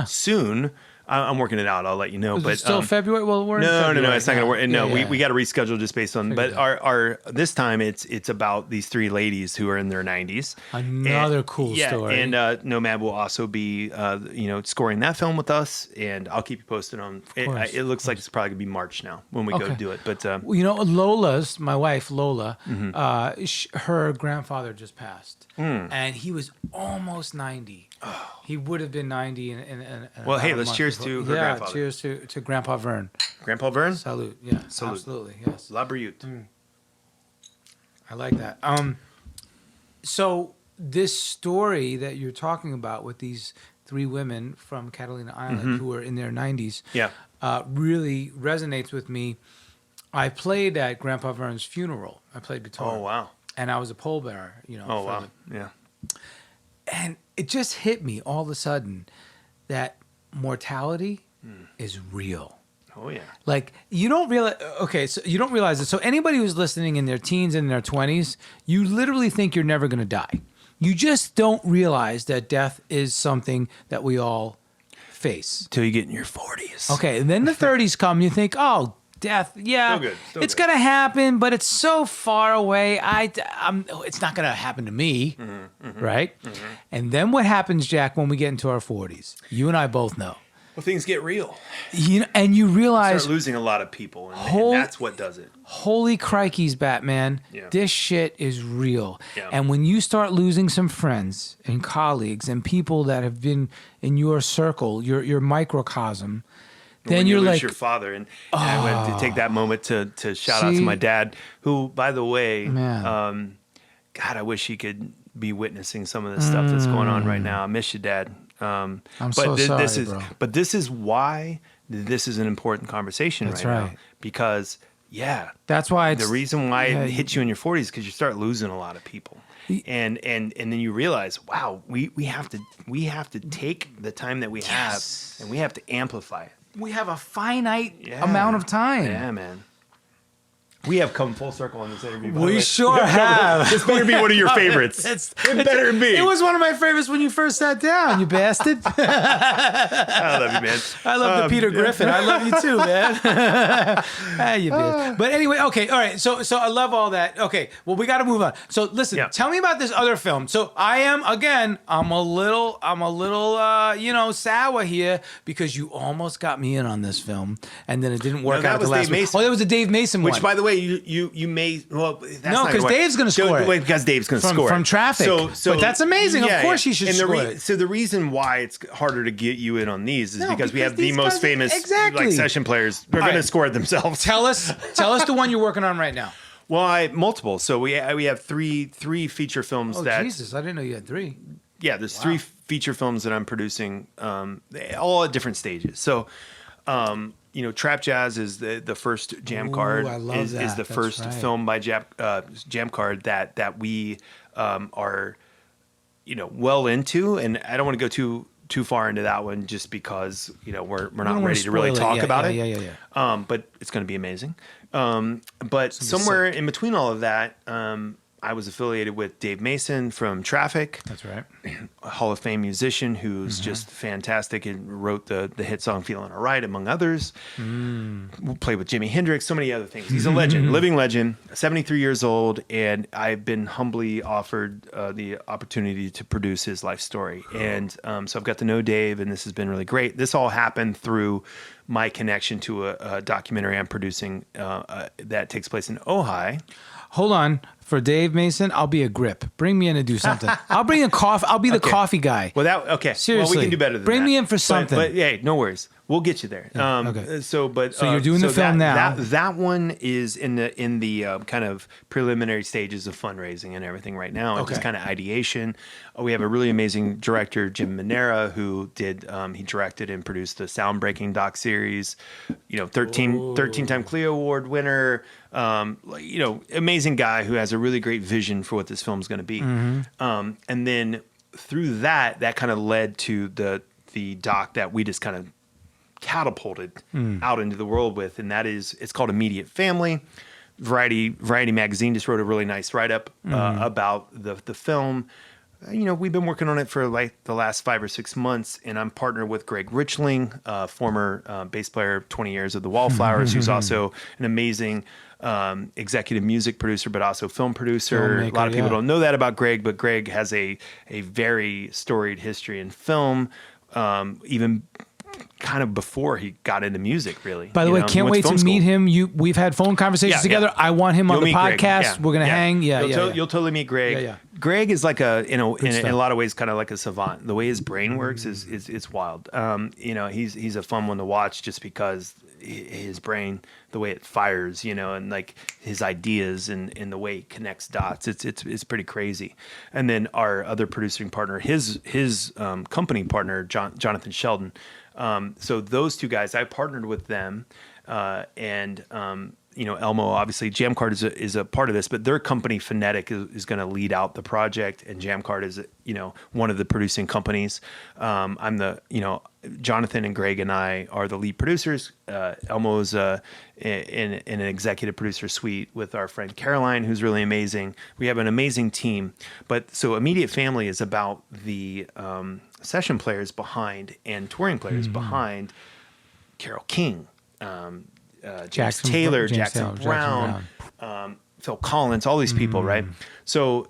Speaker 3: soon. I'm working it out. I'll let you know.
Speaker 2: Is
Speaker 3: but
Speaker 2: it still February? Well, we're in
Speaker 3: no,
Speaker 2: February
Speaker 3: it's not going to work. No,
Speaker 2: Yeah.
Speaker 3: we got to reschedule just based on. But our this time it's about these three ladies who are in their 90s.
Speaker 2: Another cool story.
Speaker 3: And Nomad will also be scoring that film with us, and I'll keep you posted on. It looks like it's probably gonna be March now when we go do it. But
Speaker 2: Lola's my wife, Lola.
Speaker 3: Mm-hmm.
Speaker 2: Her grandfather just passed, and he was almost 90. He would have been 90 in
Speaker 3: well, hey,
Speaker 2: about a
Speaker 3: let's
Speaker 2: month
Speaker 3: cheers
Speaker 2: before.
Speaker 3: to her grandfather.
Speaker 2: Cheers to Grandpa Vern.
Speaker 3: Grandpa Vern,
Speaker 2: Salute. Yeah,
Speaker 3: Salute.
Speaker 2: absolutely. Yes.
Speaker 3: La Brute.
Speaker 2: I like that. So this story that you're talking about with these three women from Catalina Island who are in their 90s, really resonates with me. I played at Grandpa Vern's funeral. I played guitar.
Speaker 3: Oh wow!
Speaker 2: And I was a pallbearer.
Speaker 3: Oh wow! Yeah.
Speaker 2: And it just hit me all of a sudden that mortality is real.
Speaker 3: Oh yeah.
Speaker 2: Like you don't realize. Okay, so you don't realize it. So anybody who's listening in their teens and their 20s, you literally think you're never going to die. You just don't realize that death is something that we all face.
Speaker 3: Till you get in your 40s.
Speaker 2: Okay, and then the 30s come, and you think, oh, death, yeah, it's going to happen, but it's so far away. It's not going to happen to me, right? And then what happens, Jack, when we get into our 40s? You and I both know.
Speaker 3: Well, things get real.
Speaker 2: And you realize,
Speaker 3: start losing a lot of people, and that's what does it.
Speaker 2: Holy crikeys, Batman!
Speaker 3: Yeah.
Speaker 2: This shit is real.
Speaker 3: Yeah.
Speaker 2: And when you start losing some friends and colleagues and people that have been in your circle, your microcosm, then
Speaker 3: when
Speaker 2: you're
Speaker 3: you lose
Speaker 2: like,
Speaker 3: your father, and I went to take that moment to shout out to my dad, who, by the way,
Speaker 2: Man.
Speaker 3: God, I wish he could be witnessing some of the stuff that's going on right now. I miss you, Dad.
Speaker 2: I'm so sorry, bro.
Speaker 3: But this is why this is an important conversation
Speaker 2: That's
Speaker 3: right now,
Speaker 2: right.
Speaker 3: because
Speaker 2: that's why
Speaker 3: the reason why it hits you in your 40s is because you start losing a lot of people, and then you realize, wow, we have to take the time that we have, and we have to amplify it.
Speaker 2: we have a finite amount of time.
Speaker 3: Yeah, man. We have come full circle on this interview.
Speaker 2: We sure have.
Speaker 3: This better be one of your favorites. It better be.
Speaker 2: It was one of my favorites when you first sat down, you bastard.
Speaker 3: I love you, man.
Speaker 2: I love the Peter Griffin. I love you too, man. You bitch. But anyway, okay, all right. So I love all that. Okay, well, we got to move on. So listen, tell me about this other film. So I'm a little, sour here because you almost got me in on this film, and then it didn't work out.
Speaker 3: That was Dave Mason.
Speaker 2: Oh, that was a Dave Mason one.
Speaker 3: Which, by the way, you may that's
Speaker 2: no, because Dave's going to score it.
Speaker 3: Because Dave's going to score
Speaker 2: from Traffic. So but that's amazing. Of course, he should score it.
Speaker 3: So the reason why it's harder to get you in on these is because we have the most famous session players. They're going to score it themselves.
Speaker 2: Tell us the one you're working on right now.
Speaker 3: Well, multiple. So we have three feature films.
Speaker 2: Oh, Jesus, I didn't know you had three.
Speaker 3: Yeah, there's three feature films that I'm producing, all at different stages. So. Trap Jazz is the first Jammcard. Is the
Speaker 2: That's
Speaker 3: first
Speaker 2: right.
Speaker 3: film by Jammcard that we are well into, and I don't want to go too far into that one just because we're not ready to really talk about it.
Speaker 2: Yeah.
Speaker 3: But it's going to be amazing. But somewhere in between all of that, I was affiliated with Dave Mason from Traffic.
Speaker 2: That's right.
Speaker 3: A Hall of Fame musician who's just fantastic and wrote the hit song Feeling Alright, among others. Played with Jimi Hendrix, so many other things. He's a legend, living legend, 73 years old, and I've been humbly offered the opportunity to produce his life story. And so I've got to know Dave, and this has been really great. This all happened through my connection to a documentary I'm producing that takes place in Ojai.
Speaker 2: Hold on. for Dave Mason, I'll be a grip. Bring me in to do something. I'll bring a coffee. I'll be the coffee guy.
Speaker 3: Okay.
Speaker 2: Seriously.
Speaker 3: Well, we can do better than that.
Speaker 2: Bring me in for something.
Speaker 3: But hey, no worries. We'll get you there.
Speaker 2: Okay.
Speaker 3: So
Speaker 2: you're doing the film now.
Speaker 3: That one is in the kind of preliminary stages of fundraising and everything right now, and just kind of ideation. We have a really amazing director, Jim Manera, who did. He directed and produced the Soundbreaking doc series. 13-time Clio Award winner. Amazing guy who has a really great vision for what this film is going to be. And then through that kind of led to the doc that we just kind of catapulted out into the world with, and it's called Immediate Family. Variety magazine just wrote a really nice write-up about the film. We've been working on it for like the last 5 or 6 months, and I'm partnered with Greg Richling, former bass player, 20 years of the Wallflowers, who's also an amazing executive music producer, but also film producer. A lot of people don't know that about Greg, but Greg has a very storied history in film, even kind of before he got into music, really.
Speaker 2: By the way, can't wait to meet him. We've had phone conversations together. Yeah. I want him on the podcast. We're gonna hang. You'll
Speaker 3: totally meet Greg. Yeah. Greg is like in a lot of ways kind of like a savant. The way his brain works is wild. He's a fun one to watch just because his brain, the way it fires, and like his ideas and the way he connects dots, it's pretty crazy. And then our other producing partner, his company partner, Jonathan Sheldon. So those two guys, I partnered with them, and Elmo, obviously Jammcard is a part of this, but their company Phonetic is going to lead out the project, and Jammcard is one of the producing companies. I'm Jonathan and Greg and I are the lead producers. Elmo's in an executive producer suite with our friend Caroline, who's really amazing. We have an amazing team. But so Immediate Family is about the session players behind and touring players behind Carole King, James Taylor, Jackson Brown, Phil Collins, all these people, right? So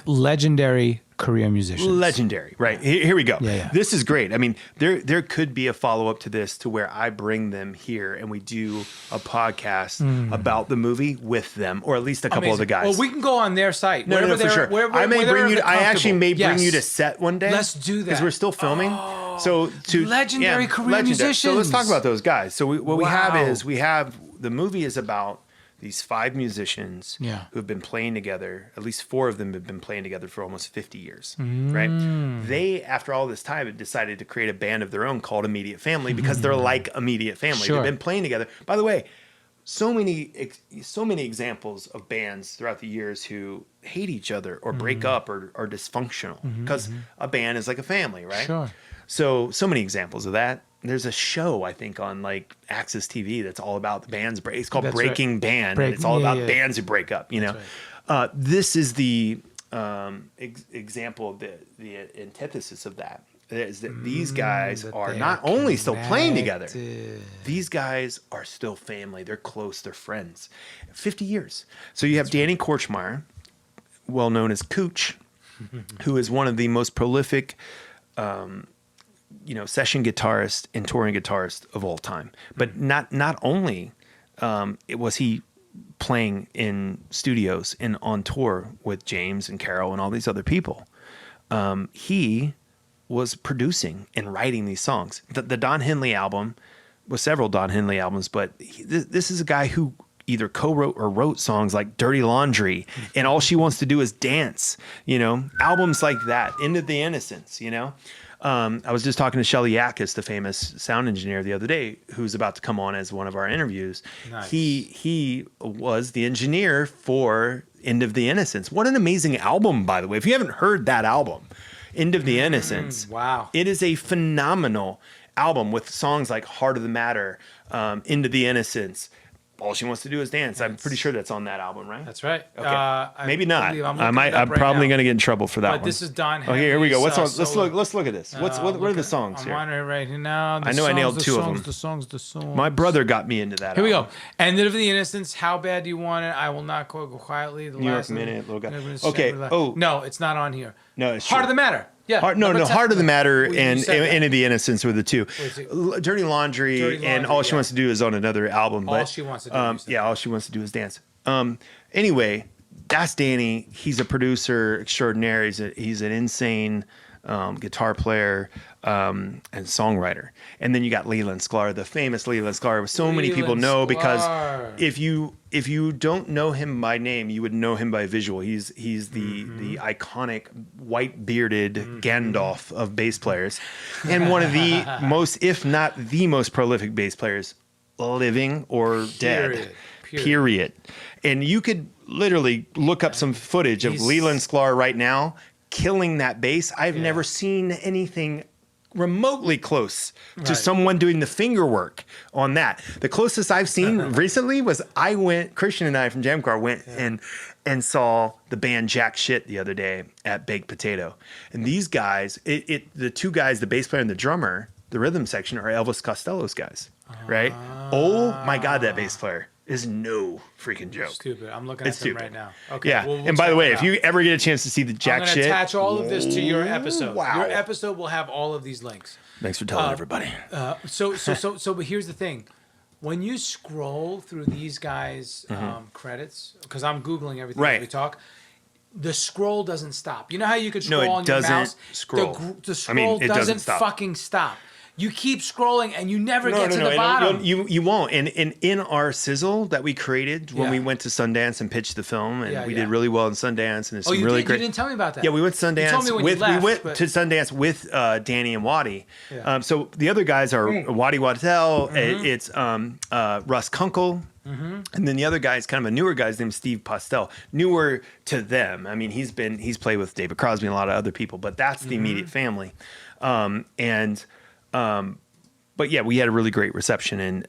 Speaker 2: legendary career musicians.
Speaker 3: Legendary, right? Here we go.
Speaker 2: Yeah.
Speaker 3: This is great. I mean, there could be a follow-up to this to where I bring them here and we do a podcast about the movie with them, or at least a couple of the guys.
Speaker 2: Well, we can go on their site.
Speaker 3: No, for sure. I may bring you. I actually may bring you to set one day.
Speaker 2: Let's do that
Speaker 3: because we're still filming.
Speaker 2: Legendary career musicians.
Speaker 3: So let's talk about those guys. So what we have the movie is about these 5 musicians who have been playing together. At least 4 of them have been playing together for almost 50 years, right? They, after all this time, had decided to create a band of their own called Immediate Family because they're like Immediate Family. They've been playing together. By the way, so many examples of bands throughout the years who hate each other or break up or are dysfunctional because a band is like a family, right?
Speaker 2: Sure.
Speaker 3: So many examples of that. There's a show, I think, on like Access TV that's all about the bands. It's called Breaking Band. And it's all about bands who break up, Right. This is the example of the antithesis of that. Is that these guys are not only still playing together, these guys are still family. They're close. They're friends. 50 years. So you have Danny Korchmar, well known as Cooch, who is one of the most prolific session guitarist and touring guitarist of all time. But not only was he playing in studios and on tour with James and Carol and all these other people, he was producing and writing these songs. The Don Henley album was several Don Henley albums, but this is a guy who either co-wrote or wrote songs like Dirty Laundry and All She Wants to Do Is Dance, albums like that, Into the Innocence, I was just talking to Shelly Yakis, the famous sound engineer, the other day, who's about to come on as one of our interviews. Nice. He was the engineer for End of the Innocence. What an amazing album, by the way. If you haven't heard that album, End of the Innocence.
Speaker 2: Wow.
Speaker 3: It is a phenomenal album with songs like Heart of the Matter, End of the Innocence, All She Wants to Do Is Dance. I'm pretty sure that's on that album, right?
Speaker 2: That's right.
Speaker 3: Okay. Maybe not. I'm probably going to get in trouble for that one.
Speaker 2: But this is Don Henley.
Speaker 3: Okay, here we go. Let's look at this. What are the songs here?
Speaker 2: I'm on it right now.
Speaker 3: I know I nailed 2 of them.
Speaker 2: The songs.
Speaker 3: My brother got me into that.
Speaker 2: Here we go. End of the Innocence. How Bad Do You Want It? I Will Not Go Quietly.
Speaker 3: New York Minute. Little guy.
Speaker 2: Okay. Oh. No, it's not on here.
Speaker 3: No, it's
Speaker 2: Heart
Speaker 3: true.
Speaker 2: of the Matter. Yeah.
Speaker 3: Heart of the Matter
Speaker 2: Well,
Speaker 3: and
Speaker 2: you said that.
Speaker 3: End of the Innocence were the two. Dirty Laundry,
Speaker 2: Dirty Laundry,
Speaker 3: and All She Wants to Do is on another album.
Speaker 2: All She Wants to Do, you said.
Speaker 3: Yeah, All She Wants to Do is Dance. Anyway, that's Danny. He's a producer extraordinaire. He's an insane guitar player and songwriter. And then you got Leland Sklar, the famous Leland Sklar. So many people know because if you don't know him by name, you would know him by visual. He's the iconic white bearded Gandalf of bass players, and one of the most, if not the most prolific bass players living or dead. Period. And you could literally look up some footage of Leland Sklar right now killing that bass. I've never seen anything remotely close to someone doing the finger work on that. The closest I've seen recently was Christian and I from Jammcard went and saw the band Jack Shit the other day at Baked Potato. And these guys, the two guys, the bass player and the drummer, the rhythm section, are Elvis Costello's guys, right? Oh my God, that bass player is no freaking joke.
Speaker 2: Stupid. I'm looking at them right now. Okay.
Speaker 3: Yeah.
Speaker 2: We'll
Speaker 3: and by the way, if you ever get a chance to see the Jack
Speaker 2: I'm
Speaker 3: Shit,
Speaker 2: attach all of this to your episode.
Speaker 3: Wow.
Speaker 2: Your episode will have all of these links.
Speaker 3: Thanks for telling everybody.
Speaker 2: But here's the thing. When you scroll through these guys' credits, because I'm Googling everything as we talk, the scroll doesn't stop. You know how you could scroll on your mouse?
Speaker 3: Scroll.
Speaker 2: The scroll doesn't fucking stop. You keep scrolling and you never get to the bottom.
Speaker 3: You won't. And in our sizzle that we created when we went to Sundance and pitched the film, and we did really well in Sundance, and it's some really great.
Speaker 2: You didn't tell me about that.
Speaker 3: Yeah, we went to Sundance.
Speaker 2: You told me when you left,
Speaker 3: we went to Sundance with Danny and Waddy.
Speaker 2: Yeah.
Speaker 3: So the other guys are Waddy Waddell. It's Russ Kunkel. And then the other guy is kind of a newer guy. His name is Steve Postel. Newer to them. I mean, he's played with David Crosby and a lot of other people, but that's the immediate family. But yeah, we had a really great reception in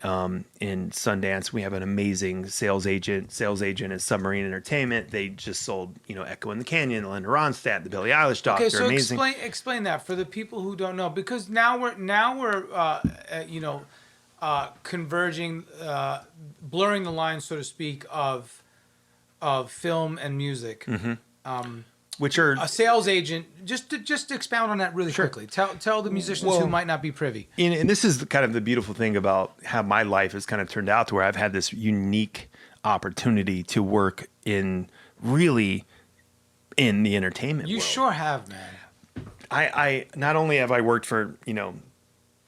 Speaker 3: Sundance. We have an amazing sales agent at Submarine Entertainment. They just sold, Echo in the Canyon, Linda Ronstadt, the Billie Eilish Doctor.
Speaker 2: Okay, so
Speaker 3: amazing.
Speaker 2: explain that for the people who don't know, because now we're converging, blurring the lines, so to speak, of film and music.
Speaker 3: Which are
Speaker 2: a sales agent. Just expound on that really quickly. Tell the musicians who might not be privy.
Speaker 3: And this is kind of the beautiful thing about how my life has kind of turned out, to where I've had this unique opportunity to work in the entertainment world.
Speaker 2: You sure have, man.
Speaker 3: I not only have I worked for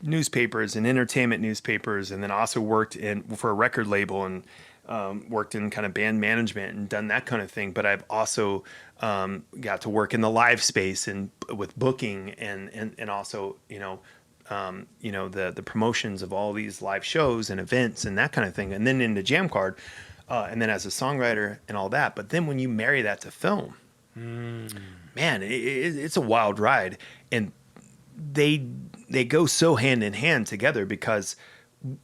Speaker 3: newspapers and entertainment newspapers, and then also worked for a record label and worked in kind of band management and done that kind of thing, but I've also got to work in the live space and with booking and also the promotions of all these live shows and events and that kind of thing, and then into Jammcard, and then as a songwriter and all that. But then when you marry that to film, man, it's a wild ride, and they go so hand in hand together, because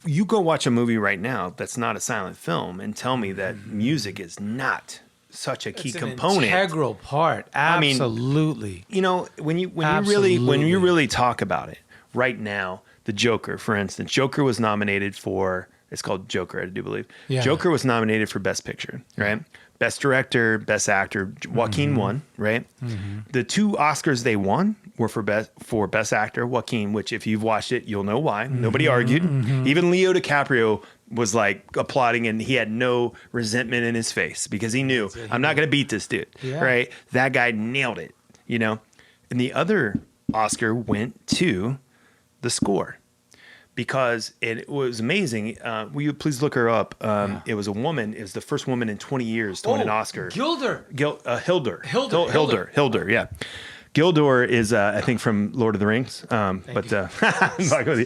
Speaker 3: you go watch a movie right now that's not a silent film and tell me that music is not such a key component.
Speaker 2: Integral part. Absolutely.
Speaker 3: When you really talk about it right now, the Joker, for instance, Joker was nominated for, it's called Joker, I do believe. Yeah. Joker was nominated for Best Picture, right? Best Director, Best Actor. Joaquin won, right? The two Oscars they won were for Best Actor, Joaquin, which if you've watched it, you'll know why. Nobody argued. Even Leo DiCaprio was like applauding, and he had no resentment in his face, because he knew, I'm not going to beat this dude, right? That guy nailed it, And the other Oscar went to the score, because it was amazing. Will you please look her up? It was a woman. It was the first woman in 20 years to win an Oscar.
Speaker 2: Hildur,
Speaker 3: yeah. Gildor is, I think, from Lord of the Rings.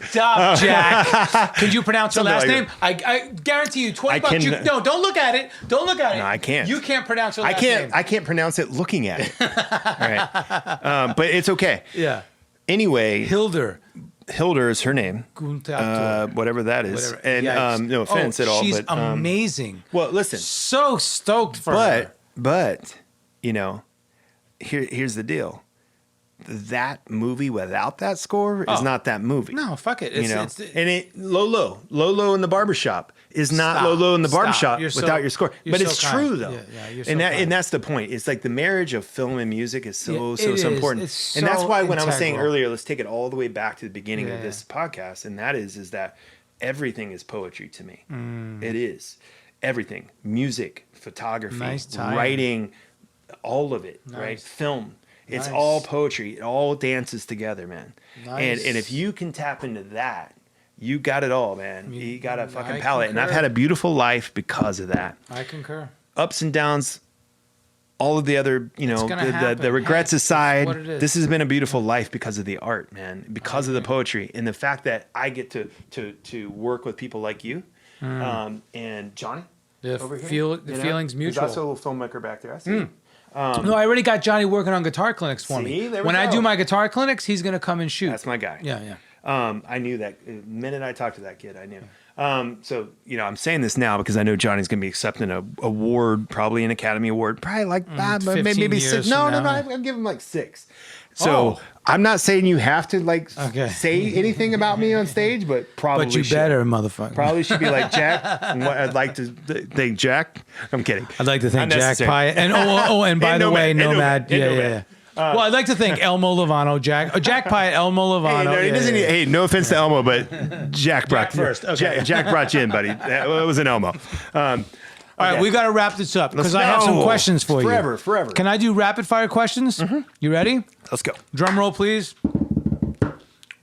Speaker 3: Stop,
Speaker 2: Jack. Can you pronounce her last name? I guarantee you, $20. No, don't look at it. Don't look at it.
Speaker 3: No, I can't.
Speaker 2: You can't pronounce her last name.
Speaker 3: I can't pronounce it looking at it. All right. But it's okay.
Speaker 2: Yeah.
Speaker 3: Anyway.
Speaker 2: Hildur
Speaker 3: is her name. Whatever that is.
Speaker 2: Whatever.
Speaker 3: And no offense at all.
Speaker 2: She's
Speaker 3: but
Speaker 2: amazing.
Speaker 3: Well, listen.
Speaker 2: So stoked for her.
Speaker 3: But, here's the deal. That movie without that score is not that movie.
Speaker 2: No, fuck it.
Speaker 3: And Lolo in the barbershop is not Lolo in the barbershop
Speaker 2: You're
Speaker 3: without your score. But it's
Speaker 2: so kind.
Speaker 3: true though.
Speaker 2: Yeah, you're so
Speaker 3: and
Speaker 2: kind.
Speaker 3: that's the point. It's like the marriage of film and music is so important.
Speaker 2: It's
Speaker 3: and that's
Speaker 2: so
Speaker 3: why when I was saying
Speaker 2: integral.
Speaker 3: earlier, let's take it all the way back to the beginning of this podcast, and that is that everything is poetry to me. It is everything: music, photography, writing, all of it. Right? Film. It's all poetry. It all dances together, man. And if you can tap into that, you got it all, man. You got a fucking palette. And I've had a beautiful life because of that.
Speaker 2: I concur.
Speaker 3: Ups and downs, all of the other, the regrets aside, this has been a beautiful life because of the art, man, because of the poetry. And the fact that I get to work with people like you and Johnny over here.
Speaker 2: The feeling's mutual.
Speaker 3: There's also a filmmaker back there. I see.
Speaker 2: No, I already got Johnny working on guitar clinics for me. When I do my guitar clinics, he's going to come and shoot.
Speaker 3: That's my guy.
Speaker 2: Yeah.
Speaker 3: I knew that the minute I talked to that kid, I knew. So, I'm saying this now because I know Johnny's going to be accepting an award, probably an Academy Award, probably like maybe 6. No, I'll give him like 6. So I'm not saying you have to say anything about me on stage, but probably.
Speaker 2: But you better, motherfucker.
Speaker 3: Probably should be like Jack. I'd like to thank Jack. I'm kidding.
Speaker 2: I'd like to thank Jack Piatt. And by the way, Nomad. Yeah. Well, I'd like to thank Elmo Lovano, Jack Piatt, Elmo Lovano.
Speaker 3: He doesn't hey, no offense to Elmo, but Jack brought
Speaker 2: first. Okay.
Speaker 3: Jack brought you in, buddy. It was an Elmo.
Speaker 2: All right, we got to wrap this up because I have some questions for you.
Speaker 3: Forever.
Speaker 2: Can I do rapid fire questions? Mm-hmm. You ready?
Speaker 3: Let's go.
Speaker 2: Drum roll, please.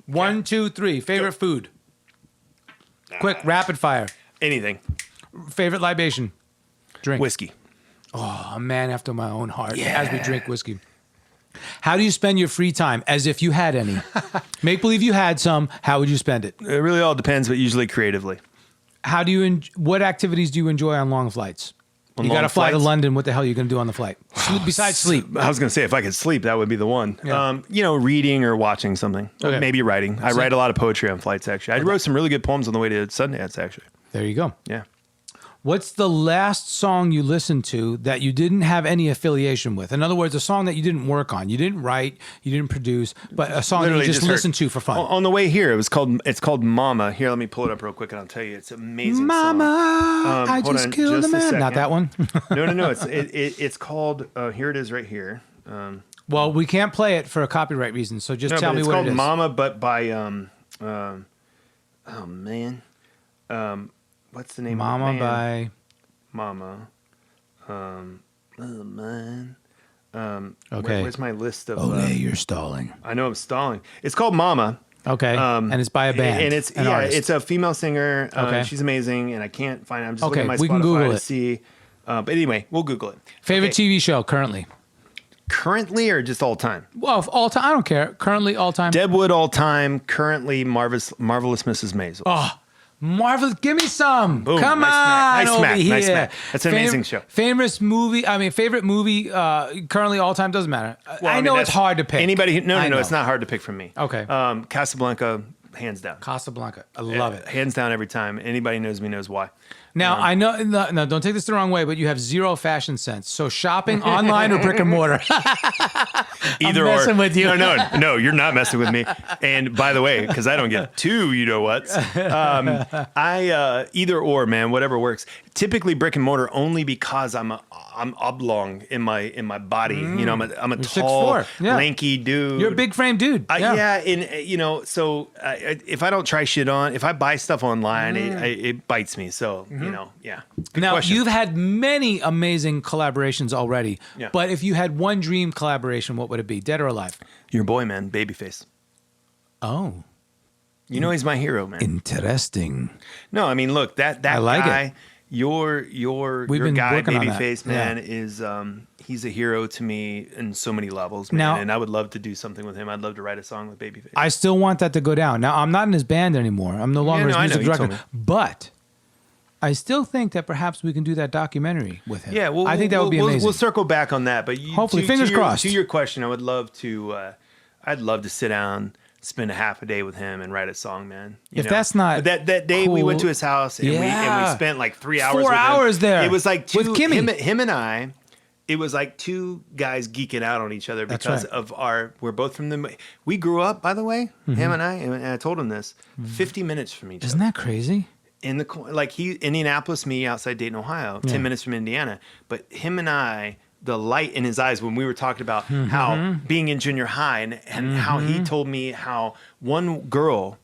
Speaker 2: 1, 2, 3. Favorite food? Quick, rapid fire.
Speaker 3: Anything.
Speaker 2: Favorite libation? Drink.
Speaker 3: Whiskey.
Speaker 2: Oh, a man after my own heart as we drink whiskey. How do you spend your free time as if you had any? Make believe you had some. How would you spend it?
Speaker 3: It really all depends, but usually creatively.
Speaker 2: What activities do you enjoy on long flights? You got to fly to London. What the hell are you going to do on the flight? Besides sleep.
Speaker 3: I was going to say, if I could sleep, that would be the one. Yeah. Reading or watching something. Okay. Maybe writing. I write a lot of poetry on flights, actually. I wrote some really good poems on the way to Sundance, actually.
Speaker 2: There you go.
Speaker 3: Yeah.
Speaker 2: What's the last song you listened to that you didn't have any affiliation with? In other words, a song that you didn't work on. You didn't write, you didn't produce, but a song that you just listened to for fun.
Speaker 3: On the way here, it's called Mama. Here, let me pull it up real quick and I'll tell you. It's an amazing
Speaker 2: Mama, I just killed a man. Not that one.
Speaker 3: No. It's called, here it is right here.
Speaker 2: Well, we can't play it for a copyright reason, so just tell me what it is.
Speaker 3: It's called Mama, but by, oh man. What's the name
Speaker 2: Mama
Speaker 3: of the
Speaker 2: by
Speaker 3: band? Mama. Oh man. Okay. Where's my list of?
Speaker 2: Okay, you're stalling.
Speaker 3: I know I'm stalling. It's called Mama.
Speaker 2: Okay. And it's by a band.
Speaker 3: And it's a female singer. Okay. She's amazing, and I can't find it. I'm just looking at my
Speaker 2: we can
Speaker 3: Spotify
Speaker 2: Google
Speaker 3: to
Speaker 2: it.
Speaker 3: see. But anyway, we'll Google it.
Speaker 2: Favorite TV show currently?
Speaker 3: Currently or just all time?
Speaker 2: Well, all time. I don't care. Currently, all time.
Speaker 3: Deadwood, all time. Currently, Marvelous Mrs. Maisel.
Speaker 2: Oh. Marvelous, give me some.
Speaker 3: Boom,
Speaker 2: Come
Speaker 3: nice
Speaker 2: on, over here.
Speaker 3: Nice smack. That's an amazing show.
Speaker 2: Favorite movie, currently all time, doesn't matter. Well, I know it's hard to pick.
Speaker 3: Anybody, no, it's not hard to pick from me.
Speaker 2: Okay.
Speaker 3: Casablanca, hands down.
Speaker 2: Casablanca, I love it.
Speaker 3: Hands down every time. Anybody knows me knows why.
Speaker 2: Now, I know, no, don't take this the wrong way, but you have zero fashion sense. So shopping online or brick and mortar?
Speaker 3: Either
Speaker 2: I'm messing with you.
Speaker 3: No, you're not messing with me. And by the way, because I don't get two you-know-whats, I either or, man, whatever works. Typically brick and mortar only because I'm oblong in my body. I'm a tall, lanky dude.
Speaker 2: You're a big frame dude.
Speaker 3: And so if I don't try shit on, if I buy stuff online, it bites me. So. Good
Speaker 2: now,
Speaker 3: question.
Speaker 2: you've had many amazing collaborations already, but if you had one dream collaboration, what would it be, dead or alive?
Speaker 3: Your boy, man, Babyface.
Speaker 2: Oh.
Speaker 3: You know he's my hero, man.
Speaker 2: Interesting.
Speaker 3: No, I mean, look, that
Speaker 2: I like
Speaker 3: guy,
Speaker 2: it.
Speaker 3: your guy, Babyface, man, is he's a hero to me in so many levels, man. Now, and I would love to do something with him. I'd love to write a song with Babyface.
Speaker 2: I still want that to go down. Now, I'm not in his band anymore. I'm no longer his music director, but I still think that perhaps we can do that documentary with him.
Speaker 3: Yeah,
Speaker 2: I think that would be amazing.
Speaker 3: We'll circle back on that, but
Speaker 2: hopefully, fingers crossed.
Speaker 3: To your question, I would love to. I'd love to sit down, spend a half a day with him, and write a song, man.
Speaker 2: That's not
Speaker 3: that day,
Speaker 2: cool.
Speaker 3: We went to his house and we spent like 3 hours.
Speaker 2: 4 hours there.
Speaker 3: It was like
Speaker 2: with Kimmy.
Speaker 3: Him and I. It was like two guys geeking out on each other because of we're both from we grew up, by the way, him and I told him this, 50 minutes from each other.
Speaker 2: Isn't that crazy?
Speaker 3: in the like Indianapolis, me outside Dayton, Ohio, 10 minutes from Indiana. But him and I, the light in his eyes when we were talking about how being in junior high and how he told me how one girl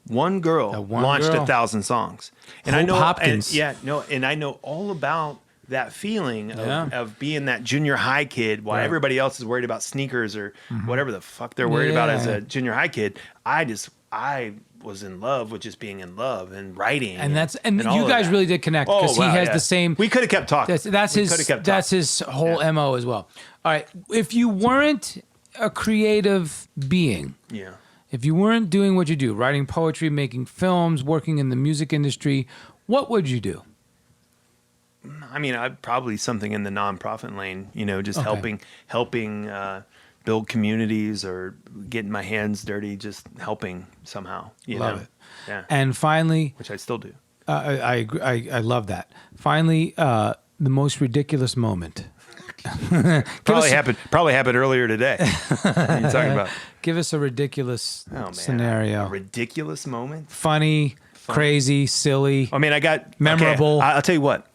Speaker 3: launched 1,000 songs. And
Speaker 2: Hope
Speaker 3: I know
Speaker 2: Hopkins.
Speaker 3: and I know all about that feeling of being that junior high kid while everybody else is worried about sneakers or whatever the fuck they're worried about as a junior high kid. I was in love with just being in love and writing.
Speaker 2: And you guys really did connect because he has the same.
Speaker 3: We could have kept talking.
Speaker 2: That's his whole MO as well. All right. If you weren't a creative being, if you weren't doing what you do, writing poetry, making films, working in the music industry, what would you do?
Speaker 3: I mean, I'd probably something in the nonprofit lane, just helping build communities or getting my hands dirty, just helping somehow.
Speaker 2: Love it.
Speaker 3: Yeah.
Speaker 2: And finally,
Speaker 3: which I still do.
Speaker 2: I agree. I love that. Finally, the most ridiculous moment.
Speaker 3: Probably happened earlier today. What are you talking about?
Speaker 2: Give us a ridiculous scenario.
Speaker 3: A ridiculous moment?
Speaker 2: Funny, crazy, silly.
Speaker 3: I mean, I got
Speaker 2: memorable.
Speaker 3: Okay, I'll tell you what.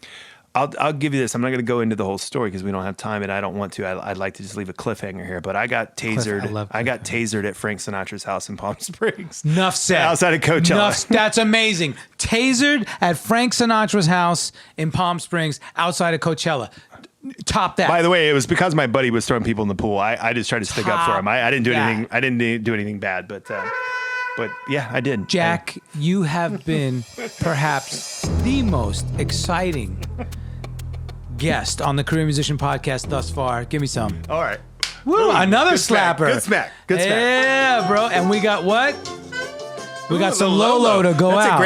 Speaker 3: I'll give you this. I'm not going to go into the whole story because we don't have time, and I don't want to. I'd like to just leave a cliffhanger here. But I got tasered. I got tasered at Frank Sinatra's house in Palm Springs.
Speaker 2: Enough said.
Speaker 3: Outside of Coachella.
Speaker 2: That's amazing. Tasered at Frank Sinatra's house in Palm Springs, outside of Coachella. Top that.
Speaker 3: By the way, it was because my buddy was throwing people in the pool. I just tried to stick up for him. I didn't do anything. I didn't do anything bad, but yeah, I did.
Speaker 2: Jack, you have been perhaps the most exciting guest on the Career Musician Podcast thus far. Give me some.
Speaker 3: All right.
Speaker 2: Woo, another
Speaker 3: good
Speaker 2: slapper.
Speaker 3: Good smack. Good smack.
Speaker 2: Yeah, bro. And we got what? We got some Lolo to go out.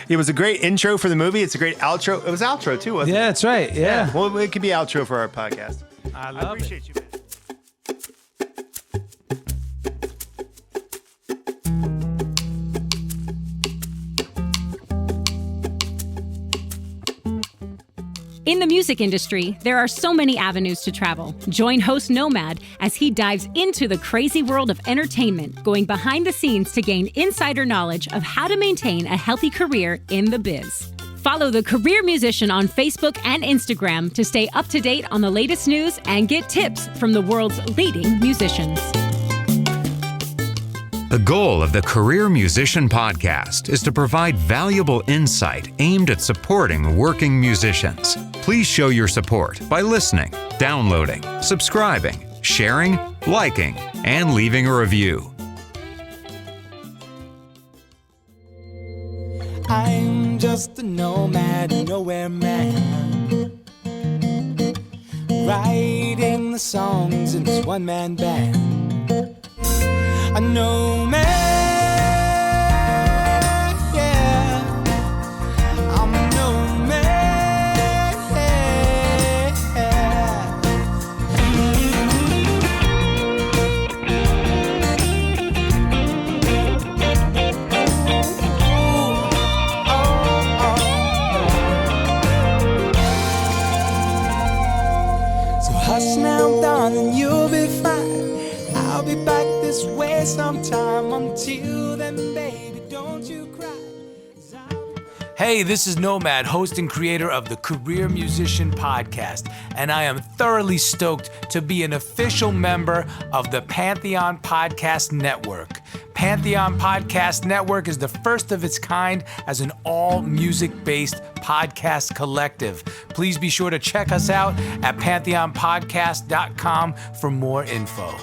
Speaker 3: It was a great intro for the movie. It's a great outro. It was outro too, wasn't it?
Speaker 2: Yeah, that's right. Yeah.
Speaker 3: Well, it could be outro for our podcast.
Speaker 2: I
Speaker 3: appreciate you, man.
Speaker 4: In the music industry, there are so many avenues to travel. Join host Nomad as he dives into the crazy world of entertainment, going behind the scenes to gain insider knowledge of how to maintain a healthy career in the biz. Follow The Career Musician on Facebook and Instagram to stay up to date on the latest news and get tips from the world's leading musicians.
Speaker 1: The goal of the Career Musician Podcast is to provide valuable insight aimed at supporting working musicians. Please show your support by listening, downloading, subscribing, sharing, liking, and leaving a review.
Speaker 5: I'm just a nomad, nowhere man, writing the songs in this one-man band. A nomad, yeah. I'm a nomad, yeah. So hush now, darling, you'll be fine. I'll be back this way sometime. Until then, baby, don't you cry.
Speaker 2: Hey, this is Nomad, host and creator of the Career Musician Podcast, and I am thoroughly stoked to be an official member of the Pantheon Podcast Network. Pantheon Podcast Network is the first of its kind as an all-music-based podcast collective. Please be sure to check us out at pantheonpodcast.com for more info.